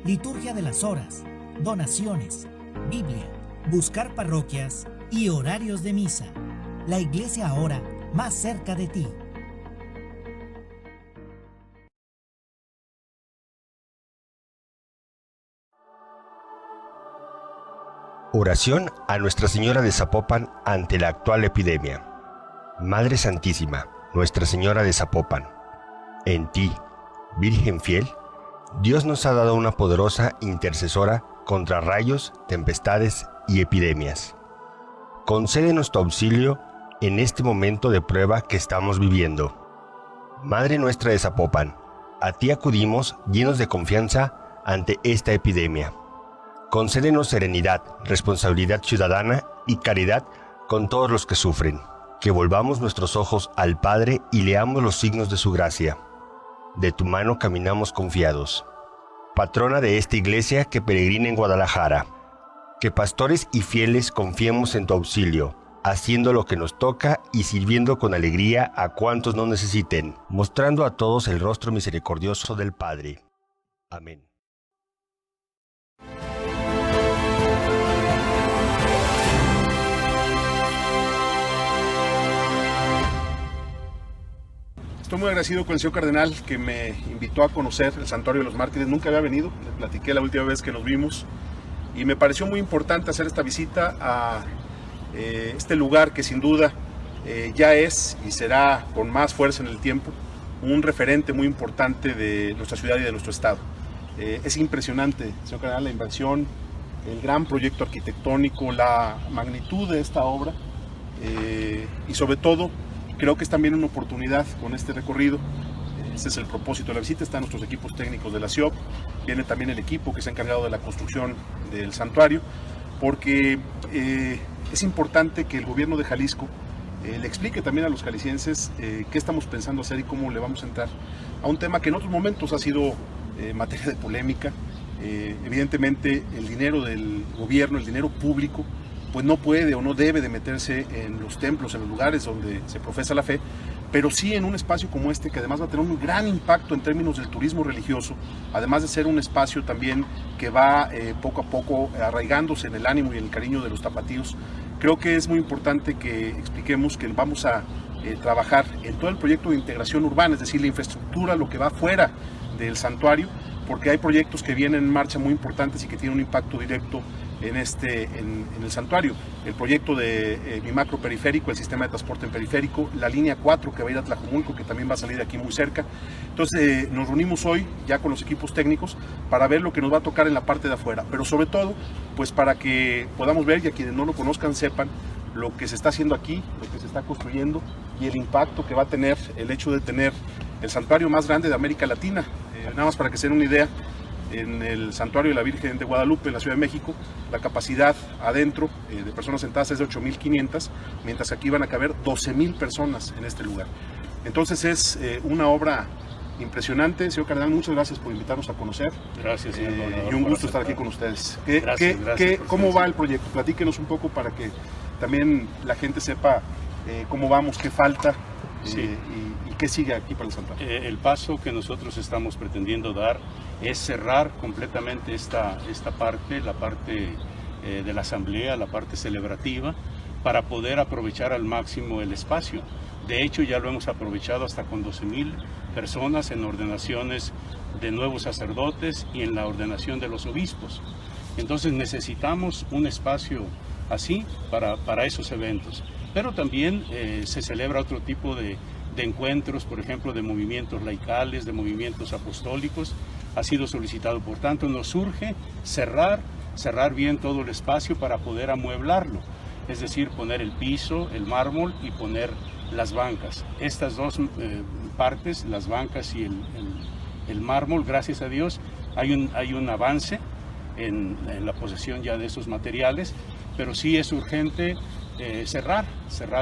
liturgia de las horas, donaciones, Biblia, buscar parroquias y horarios de misa. La iglesia ahora más cerca de ti. Oración a Nuestra Señora de Zapopan ante la actual epidemia. Madre Santísima, Nuestra Señora de Zapopan, en ti, Virgen fiel, Dios nos ha dado una poderosa intercesora contra rayos, tempestades y epidemias. Concédenos tu auxilio en este momento de prueba que estamos viviendo. Madre nuestra de Zapopan, a ti acudimos llenos de confianza ante esta epidemia. Concédenos serenidad, responsabilidad ciudadana y caridad con todos los que sufren. Que volvamos nuestros ojos al Padre y leamos los signos de su gracia. De tu mano caminamos confiados. Patrona de esta iglesia que peregrina en Guadalajara, que pastores y fieles confiemos en tu auxilio, haciendo lo que nos toca y sirviendo con alegría a cuantos nos necesiten, mostrando a todos el rostro misericordioso del Padre. Amén. Estoy muy agradecido con el señor cardenal que me invitó a conocer el Santuario de los Mártires. Nunca había venido, le platiqué la última vez que nos vimos y me pareció muy importante hacer esta visita a este lugar que sin duda ya es y será con más fuerza en el tiempo un referente muy importante de nuestra ciudad y de nuestro estado. Es impresionante, señor cardenal, la inversión, el gran proyecto arquitectónico, la magnitud de esta obra y sobre todo creo que es también una oportunidad con este recorrido. Este es el propósito de la visita. Están nuestros equipos técnicos de la CIOP, viene también el equipo que se ha encargado de la construcción del santuario, porque es importante que el gobierno de Jalisco le explique también a los jaliscienses qué estamos pensando hacer y cómo le vamos a entrar a un tema que en otros momentos ha sido materia de polémica. Evidentemente el dinero del gobierno, el dinero público, pues no puede o no debe de meterse en los templos, en los lugares donde se profesa la fe, pero sí en un espacio como este, que además va a tener un gran impacto en términos del turismo religioso, además de ser un espacio también que va poco a poco arraigándose en el ánimo y en el cariño de los tapatíos. Creo que es muy importante que expliquemos que vamos a trabajar en todo el proyecto de integración urbana, es decir, la infraestructura, lo que va fuera del santuario, porque hay proyectos que vienen en marcha muy importantes y que tienen un impacto directo en el santuario. El proyecto de Bimacro Periférico, el sistema de transporte en periférico, la línea 4 que va a ir a Tlajomulco, que también va a salir de aquí muy cerca. Entonces nos reunimos hoy ya con los equipos técnicos para ver lo que nos va a tocar en la parte de afuera, pero sobre todo pues para que podamos ver, y a quienes no lo conozcan sepan lo que se está haciendo aquí, lo que se está construyendo y el impacto que va a tener el hecho de tener el santuario más grande de América Latina. Nada más para que se den una idea, en el santuario de la Virgen de Guadalupe en la Ciudad de México, la capacidad adentro de personas sentadas es de 8.500, mientras que aquí van a caber 12.000 personas en este lugar. Entonces es una obra impresionante. Señor Cardenal, muchas gracias por invitarnos a conocer. Gracias, señor gobernador, y un gusto estar aquí con ustedes. Gracias, ¿Cómo va el proyecto? Platíquenos un poco para que también la gente sepa cómo vamos, qué falta y qué sigue aquí para el santuario. El paso que nosotros estamos pretendiendo dar es cerrar completamente esta parte, la parte de la asamblea, la parte celebrativa, para poder aprovechar al máximo el espacio. De hecho, ya lo hemos aprovechado hasta con 12.000 personas en ordenaciones de nuevos sacerdotes y en la ordenación de los obispos. Entonces necesitamos un espacio así para esos eventos. Pero también se celebra otro tipo de encuentros, por ejemplo, de movimientos laicales, de movimientos apostólicos. Ha sido solicitado, por tanto, nos surge cerrar bien todo el espacio para poder amueblarlo, es decir, poner el piso, el mármol y poner las bancas. Estas dos partes, las bancas y el mármol, gracias a Dios, hay un avance en la posesión ya de esos materiales, pero sí es urgente cerrar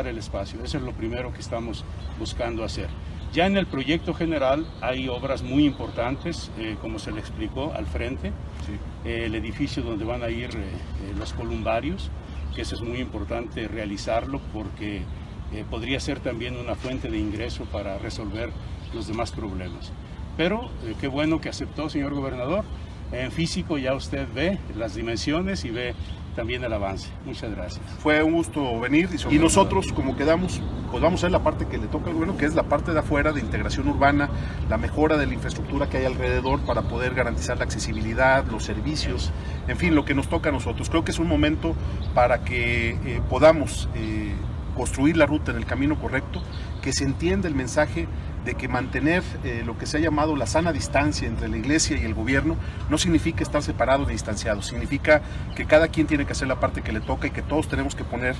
el espacio. Eso es lo primero que estamos buscando hacer. Ya en el proyecto general hay obras muy importantes, como se le explicó al frente, el edificio donde van a ir los columbarios, que eso es muy importante realizarlo porque podría ser también una fuente de ingreso para resolver los demás problemas. Pero qué bueno que aceptó, señor gobernador. En físico ya usted ve las dimensiones y ve también el avance. Muchas gracias. Fue un gusto venir y nosotros, como quedamos, pues vamos a hacer la parte que le toca al gobierno, que es la parte de afuera de integración urbana, la mejora de la infraestructura que hay alrededor para poder garantizar la accesibilidad, los servicios, en fin, lo que nos toca a nosotros. Creo que es un momento para que podamos construir la ruta en el camino correcto, que se entienda el mensaje de que mantener lo que se ha llamado la sana distancia entre la iglesia y el gobierno no significa estar separados ni distanciados, significa que cada quien tiene que hacer la parte que le toca y que todos tenemos que poner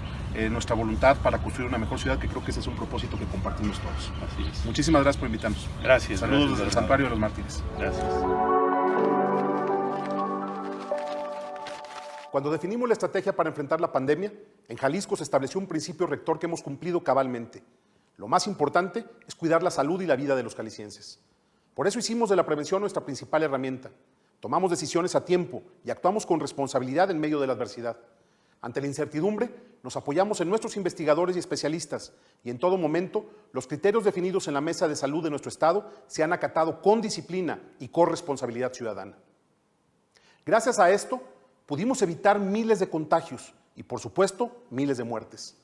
nuestra voluntad para construir una mejor ciudad, que creo que ese es un propósito que compartimos todos. Así es. Muchísimas gracias por invitarnos. Gracias. Saludos gracias, desde el Santuario de los Mártires. Gracias. Cuando definimos la estrategia para enfrentar la pandemia, en Jalisco se estableció un principio rector que hemos cumplido cabalmente. Lo más importante es cuidar la salud y la vida de los jaliscienses. Por eso hicimos de la prevención nuestra principal herramienta. Tomamos decisiones a tiempo y actuamos con responsabilidad en medio de la adversidad. Ante la incertidumbre, nos apoyamos en nuestros investigadores y especialistas y en todo momento los criterios definidos en la Mesa de Salud de nuestro Estado se han acatado con disciplina y con responsabilidad ciudadana. Gracias a esto, pudimos evitar miles de contagios y, por supuesto, miles de muertes.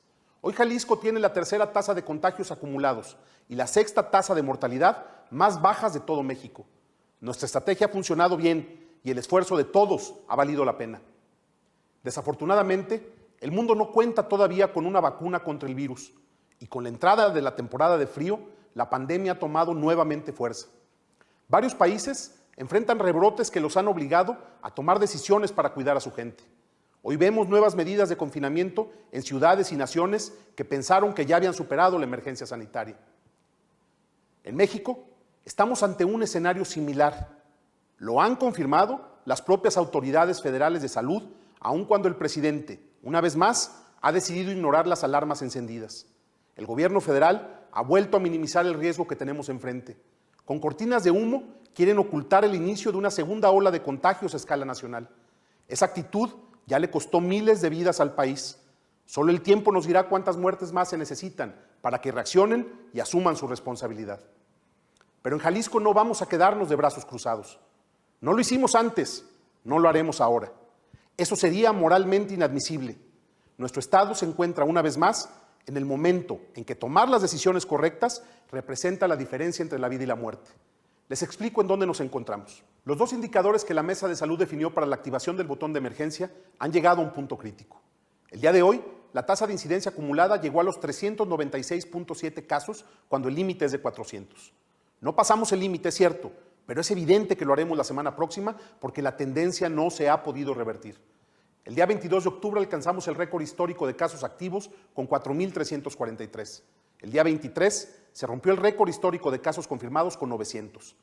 Hoy Jalisco tiene la tercera tasa de contagios acumulados y la sexta tasa de mortalidad más bajas de todo México. Nuestra estrategia ha funcionado bien y el esfuerzo de todos ha valido la pena. Desafortunadamente, el mundo no cuenta todavía con una vacuna contra el virus y con la entrada de la temporada de frío, la pandemia ha tomado nuevamente fuerza. Varios países enfrentan rebrotes que los han obligado a tomar decisiones para cuidar a su gente. Hoy vemos nuevas medidas de confinamiento en ciudades y naciones que pensaron que ya habían superado la emergencia sanitaria. En México estamos ante un escenario similar. Lo han confirmado las propias autoridades federales de salud, aun cuando el presidente, una vez más, ha decidido ignorar las alarmas encendidas. El gobierno federal ha vuelto a minimizar el riesgo que tenemos enfrente. Con cortinas de humo quieren ocultar el inicio de una segunda ola de contagios a escala nacional. Esa actitud ya le costó miles de vidas al país. Solo el tiempo nos dirá cuántas muertes más se necesitan para que reaccionen y asuman su responsabilidad. Pero en Jalisco no vamos a quedarnos de brazos cruzados. No lo hicimos antes, no lo haremos ahora. Eso sería moralmente inadmisible. Nuestro Estado se encuentra una vez más en el momento en que tomar las decisiones correctas representa la diferencia entre la vida y la muerte. Les explico en dónde nos encontramos. Los dos indicadores que la Mesa de Salud definió para la activación del botón de emergencia han llegado a un punto crítico. El día de hoy, la tasa de incidencia acumulada llegó a los 396.7 casos cuando el límite es de 400. No pasamos el límite, es cierto, pero es evidente que lo haremos la semana próxima porque la tendencia no se ha podido revertir. El día 22 de octubre alcanzamos el récord histórico de casos activos con 4.343. El día 23 se rompió el récord histórico de casos confirmados con 900.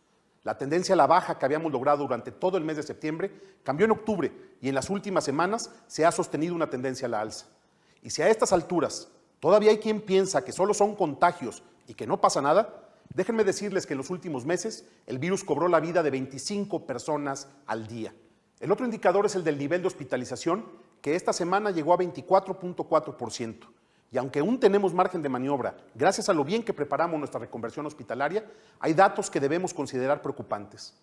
La tendencia a la baja que habíamos logrado durante todo el mes de septiembre cambió en octubre y en las últimas semanas se ha sostenido una tendencia a la alza. Y si a estas alturas todavía hay quien piensa que solo son contagios y que no pasa nada, déjenme decirles que en los últimos meses el virus cobró la vida de 25 personas al día. El otro indicador es el del nivel de hospitalización, que esta semana llegó a 24.4%. Y aunque aún tenemos margen de maniobra, gracias a lo bien que preparamos nuestra reconversión hospitalaria, hay datos que debemos considerar preocupantes.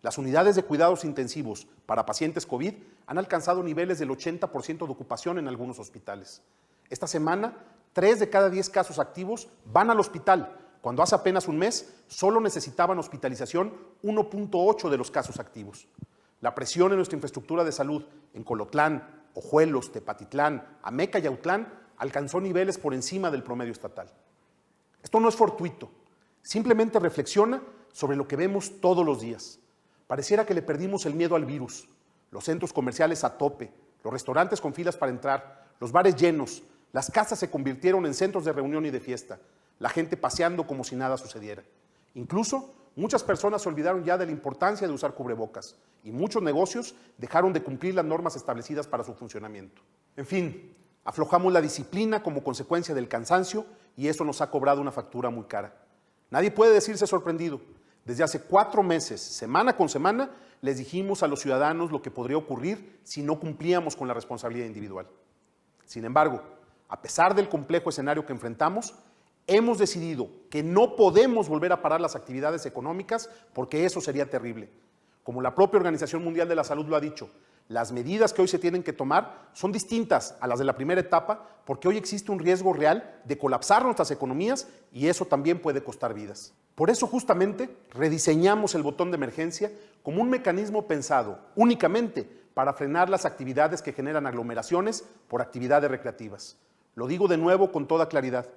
Las unidades de cuidados intensivos para pacientes COVID han alcanzado niveles del 80% de ocupación en algunos hospitales. Esta semana, 3 de cada 10 casos activos van al hospital, cuando hace apenas un mes solo necesitaban hospitalización 1.8 de los casos activos. La presión en nuestra infraestructura de salud en Colotlán, Ojuelos, Tepatitlán, Ameca y Autlán alcanzó niveles por encima del promedio estatal. Esto no es fortuito, simplemente reflexiona sobre lo que vemos todos los días. Pareciera que le perdimos el miedo al virus. Los centros comerciales a tope, los restaurantes con filas para entrar, los bares llenos, las casas se convirtieron en centros de reunión y de fiesta, la gente paseando como si nada sucediera. Incluso muchas personas se olvidaron ya de la importancia de usar cubrebocas y muchos negocios dejaron de cumplir las normas establecidas para su funcionamiento. En fin, aflojamos la disciplina como consecuencia del cansancio y eso nos ha cobrado una factura muy cara. Nadie puede decirse sorprendido. Desde hace 4 meses, semana con semana, les dijimos a los ciudadanos lo que podría ocurrir si no cumplíamos con la responsabilidad individual. Sin embargo, a pesar del complejo escenario que enfrentamos, hemos decidido que no podemos volver a parar las actividades económicas porque eso sería terrible. Como la propia Organización Mundial de la Salud lo ha dicho, las medidas que hoy se tienen que tomar son distintas a las de la primera etapa porque hoy existe un riesgo real de colapsar nuestras economías y eso también puede costar vidas. Por eso justamente rediseñamos el botón de emergencia como un mecanismo pensado únicamente para frenar las actividades que generan aglomeraciones por actividades recreativas. Lo digo de nuevo con toda claridad,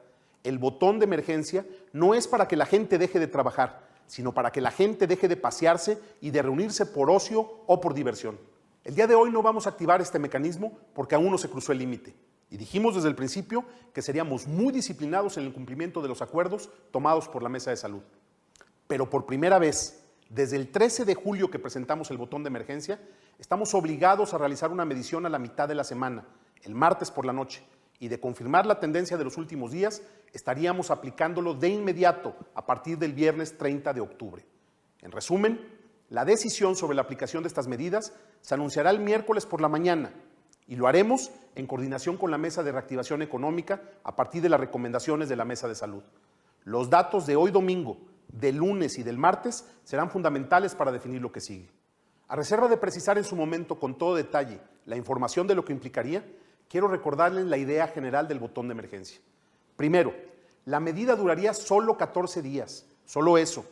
el botón de emergencia no es para que la gente deje de trabajar, sino para que la gente deje de pasearse y de reunirse por ocio o por diversión. El día de hoy no vamos a activar este mecanismo porque aún no se cruzó el límite. Y dijimos desde el principio que seríamos muy disciplinados en el cumplimiento de los acuerdos tomados por la Mesa de Salud. Pero por primera vez, desde el 13 de julio que presentamos el botón de emergencia, estamos obligados a realizar una medición a la mitad de la semana, el martes por la noche, y de confirmar la tendencia de los últimos días, estaríamos aplicándolo de inmediato a partir del viernes 30 de octubre. En resumen, la decisión sobre la aplicación de estas medidas se anunciará el miércoles por la mañana y lo haremos en coordinación con la Mesa de Reactivación Económica a partir de las recomendaciones de la Mesa de Salud. Los datos de hoy domingo, del lunes y del martes serán fundamentales para definir lo que sigue. A reserva de precisar en su momento con todo detalle la información de lo que implicaría, quiero recordarles la idea general del botón de emergencia. Primero, la medida duraría solo 14 días, solo eso.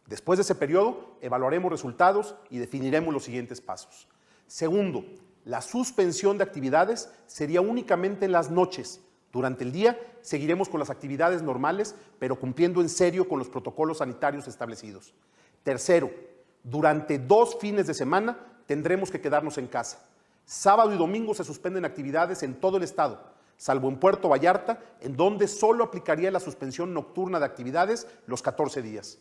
Después de ese periodo, evaluaremos resultados y definiremos los siguientes pasos. Segundo, la suspensión de actividades sería únicamente en las noches. Durante el día seguiremos con las actividades normales, pero cumpliendo en serio con los protocolos sanitarios establecidos. Tercero, durante 2 fines de semana tendremos que quedarnos en casa. Sábado y domingo se suspenden actividades en todo el estado, salvo en Puerto Vallarta, en donde solo aplicaría la suspensión nocturna de actividades los 14 días.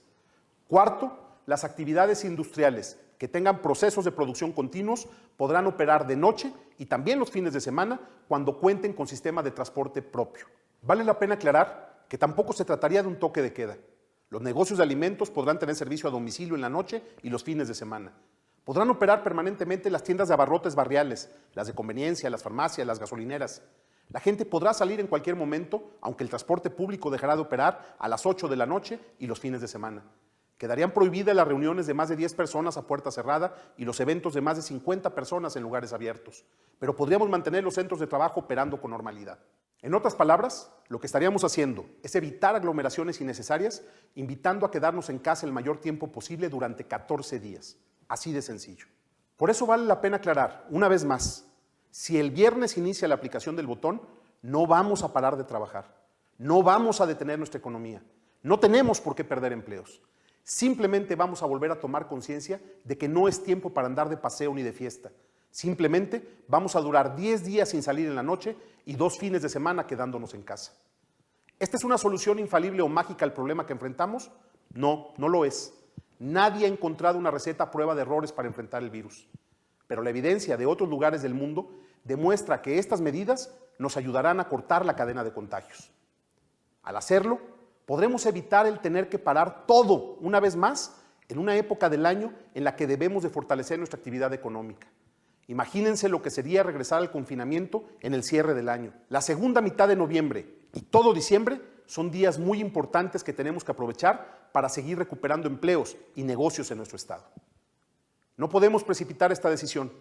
Cuarto, las actividades industriales que tengan procesos de producción continuos podrán operar de noche y también los fines de semana cuando cuenten con sistema de transporte propio. Vale la pena aclarar que tampoco se trataría de un toque de queda. Los negocios de alimentos podrán tener servicio a domicilio en la noche y los fines de semana. Podrán operar permanentemente las tiendas de abarrotes barriales, las de conveniencia, las farmacias, las gasolineras. La gente podrá salir en cualquier momento, aunque el transporte público dejará de operar a las 8 de la noche y los fines de semana. Quedarían prohibidas las reuniones de más de 10 personas a puerta cerrada y los eventos de más de 50 personas en lugares abiertos. Pero podríamos mantener los centros de trabajo operando con normalidad. En otras palabras, lo que estaríamos haciendo es evitar aglomeraciones innecesarias, invitando a quedarnos en casa el mayor tiempo posible durante 14 días. Así de sencillo. Por eso vale la pena aclarar, una vez más, si el viernes inicia la aplicación del botón, no vamos a parar de trabajar. No vamos a detener nuestra economía. No tenemos por qué perder empleos. Simplemente vamos a volver a tomar conciencia de que no es tiempo para andar de paseo ni de fiesta. Simplemente vamos a durar 10 días sin salir en la noche y 2 fines de semana quedándonos en casa. ¿Esta es una solución infalible o mágica al problema que enfrentamos? No, no lo es. Nadie ha encontrado una receta a prueba de errores para enfrentar el virus. Pero la evidencia de otros lugares del mundo demuestra que estas medidas nos ayudarán a cortar la cadena de contagios. Al hacerlo, podremos evitar el tener que parar todo una vez más en una época del año en la que debemos de fortalecer nuestra actividad económica. Imagínense lo que sería regresar al confinamiento en el cierre del año. La segunda mitad de noviembre y todo diciembre son días muy importantes que tenemos que aprovechar para seguir recuperando empleos y negocios en nuestro estado. No podemos precipitar esta decisión,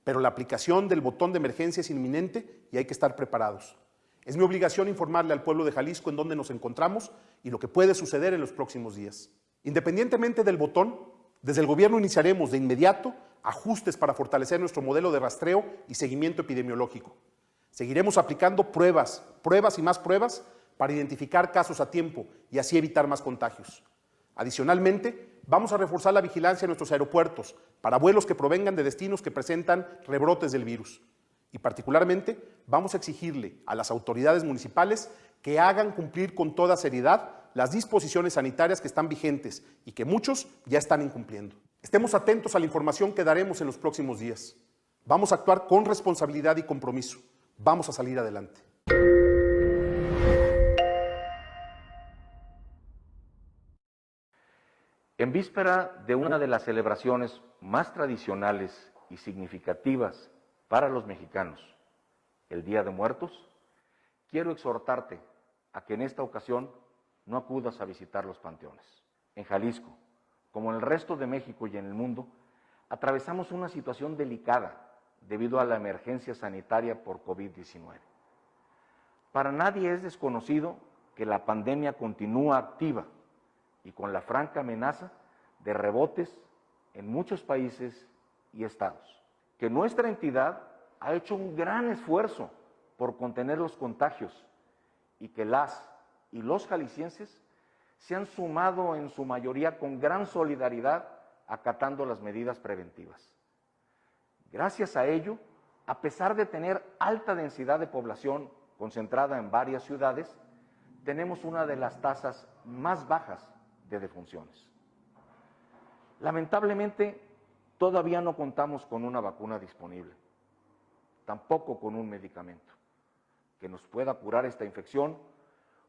pero la aplicación del botón de emergencia es inminente y hay que estar preparados. Es mi obligación informarle al pueblo de Jalisco en dónde nos encontramos y lo que puede suceder en los próximos días. Independientemente del botón, desde el gobierno iniciaremos de inmediato ajustes para fortalecer nuestro modelo de rastreo y seguimiento epidemiológico. Seguiremos aplicando pruebas y más pruebas para identificar casos a tiempo y así evitar más contagios. Adicionalmente, vamos a reforzar la vigilancia en nuestros aeropuertos para vuelos que provengan de destinos que presentan rebrotes del virus. Y particularmente, vamos a exigirle a las autoridades municipales que hagan cumplir con toda seriedad las disposiciones sanitarias que están vigentes y que muchos ya están incumpliendo. Estemos atentos a la información que daremos en los próximos días. Vamos a actuar con responsabilidad y compromiso. Vamos a salir adelante. En víspera de una de las celebraciones más tradicionales y significativas para los mexicanos, el Día de Muertos, quiero exhortarte a que en esta ocasión no acudas a visitar los panteones. En Jalisco, como en el resto de México y en el mundo, atravesamos una situación delicada debido a la emergencia sanitaria por COVID-19. Para nadie es desconocido que la pandemia continúa activa y con la franca amenaza de rebotes en muchos países y estados. Que nuestra entidad ha hecho un gran esfuerzo por contener los contagios y que las y los jaliscienses se han sumado en su mayoría con gran solidaridad acatando las medidas preventivas. Gracias a ello, a pesar de tener alta densidad de población concentrada en varias ciudades, tenemos una de las tasas más bajas de defunciones. Lamentablemente, todavía no contamos con una vacuna disponible, tampoco con un medicamento que nos pueda curar esta infección,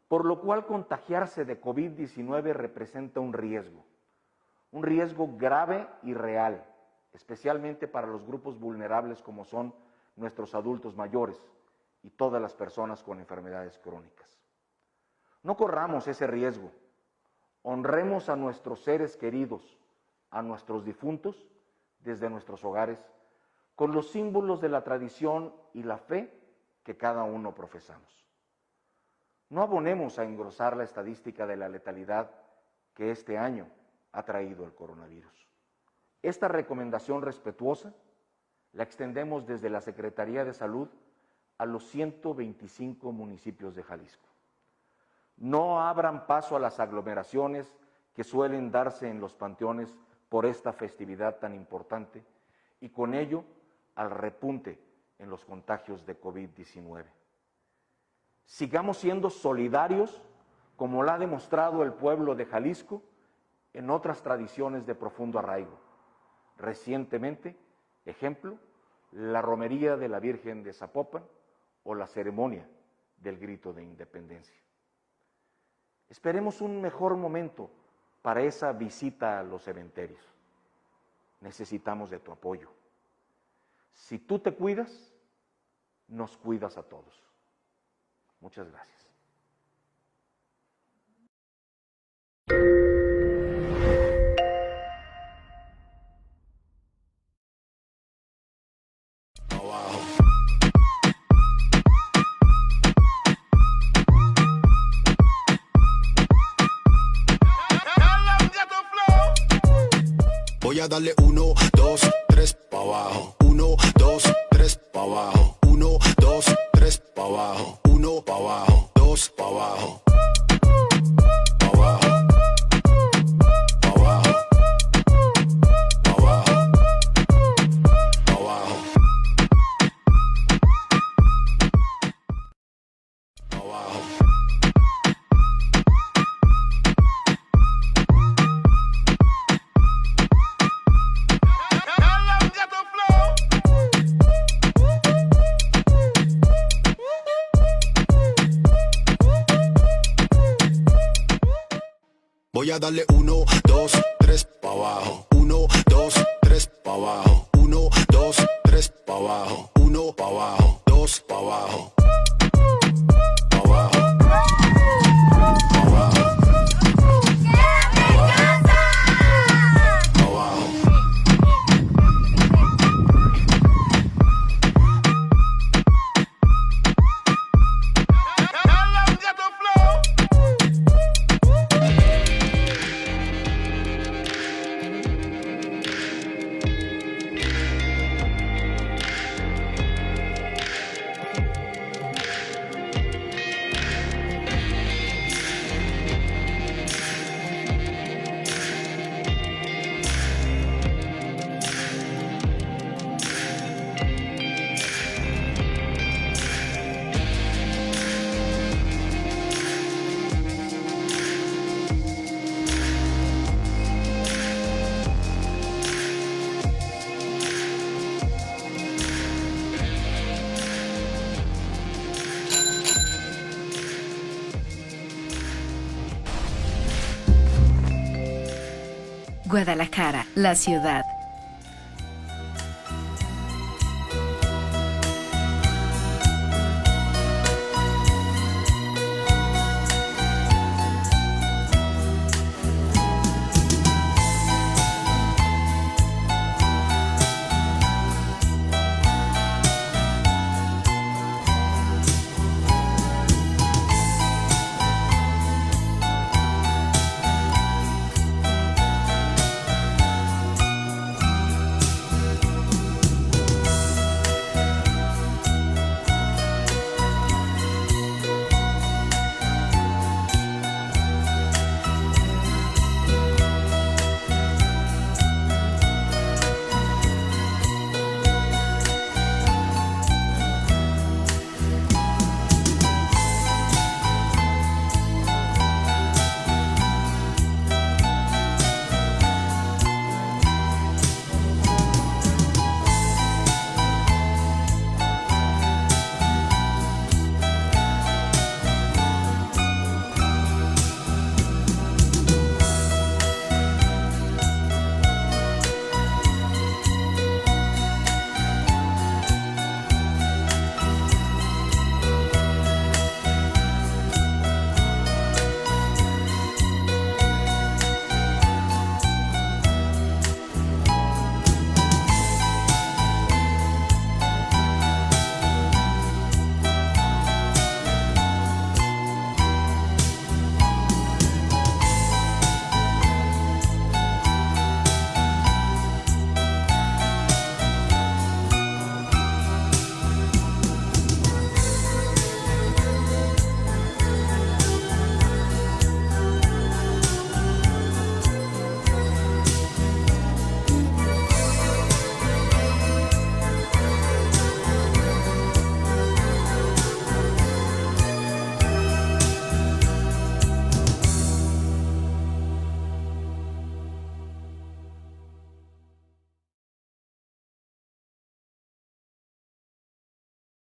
por lo cual contagiarse de COVID-19 representa un riesgo grave y real, especialmente para los grupos vulnerables como son nuestros adultos mayores y todas las personas con enfermedades crónicas. No corramos ese riesgo, honremos a nuestros seres queridos, a nuestros difuntos, desde nuestros hogares, con los símbolos de la tradición y la fe que cada uno profesamos. No abonemos a engrosar la estadística de la letalidad que este año ha traído el coronavirus. Esta recomendación respetuosa la extendemos desde la Secretaría de Salud a los 125 municipios de Jalisco. No abran paso a las aglomeraciones que suelen darse en los panteones por esta festividad tan importante y con ello al repunte en los contagios de COVID-19. Sigamos siendo solidarios como lo ha demostrado el pueblo de Jalisco en otras tradiciones de profundo arraigo. Recientemente, ejemplo, la romería de la Virgen de Zapopan o la ceremonia del grito de independencia. Esperemos un mejor momento para esa visita a los cementerios. necesitamos de tu apoyo. Si tú te cuidas, nos cuidas a todos. Muchas gracias. Voy a darle 1, 2, 3 para abajo. 1, 2, 3 para abajo. 1, 2, 3 para abajo. 1 para abajo. 2 para abajo. Para abajo. Para abajo. Para abajo. Para abajo. Para abajo. Voy a darle 1, 2, 3 para abajo. 1, 2, 3 para abajo. 1, 2, 3 para abajo. 1 para abajo. 2 para abajo. Para abajo. Para abajo. Para abajo. Guadalajara, la ciudad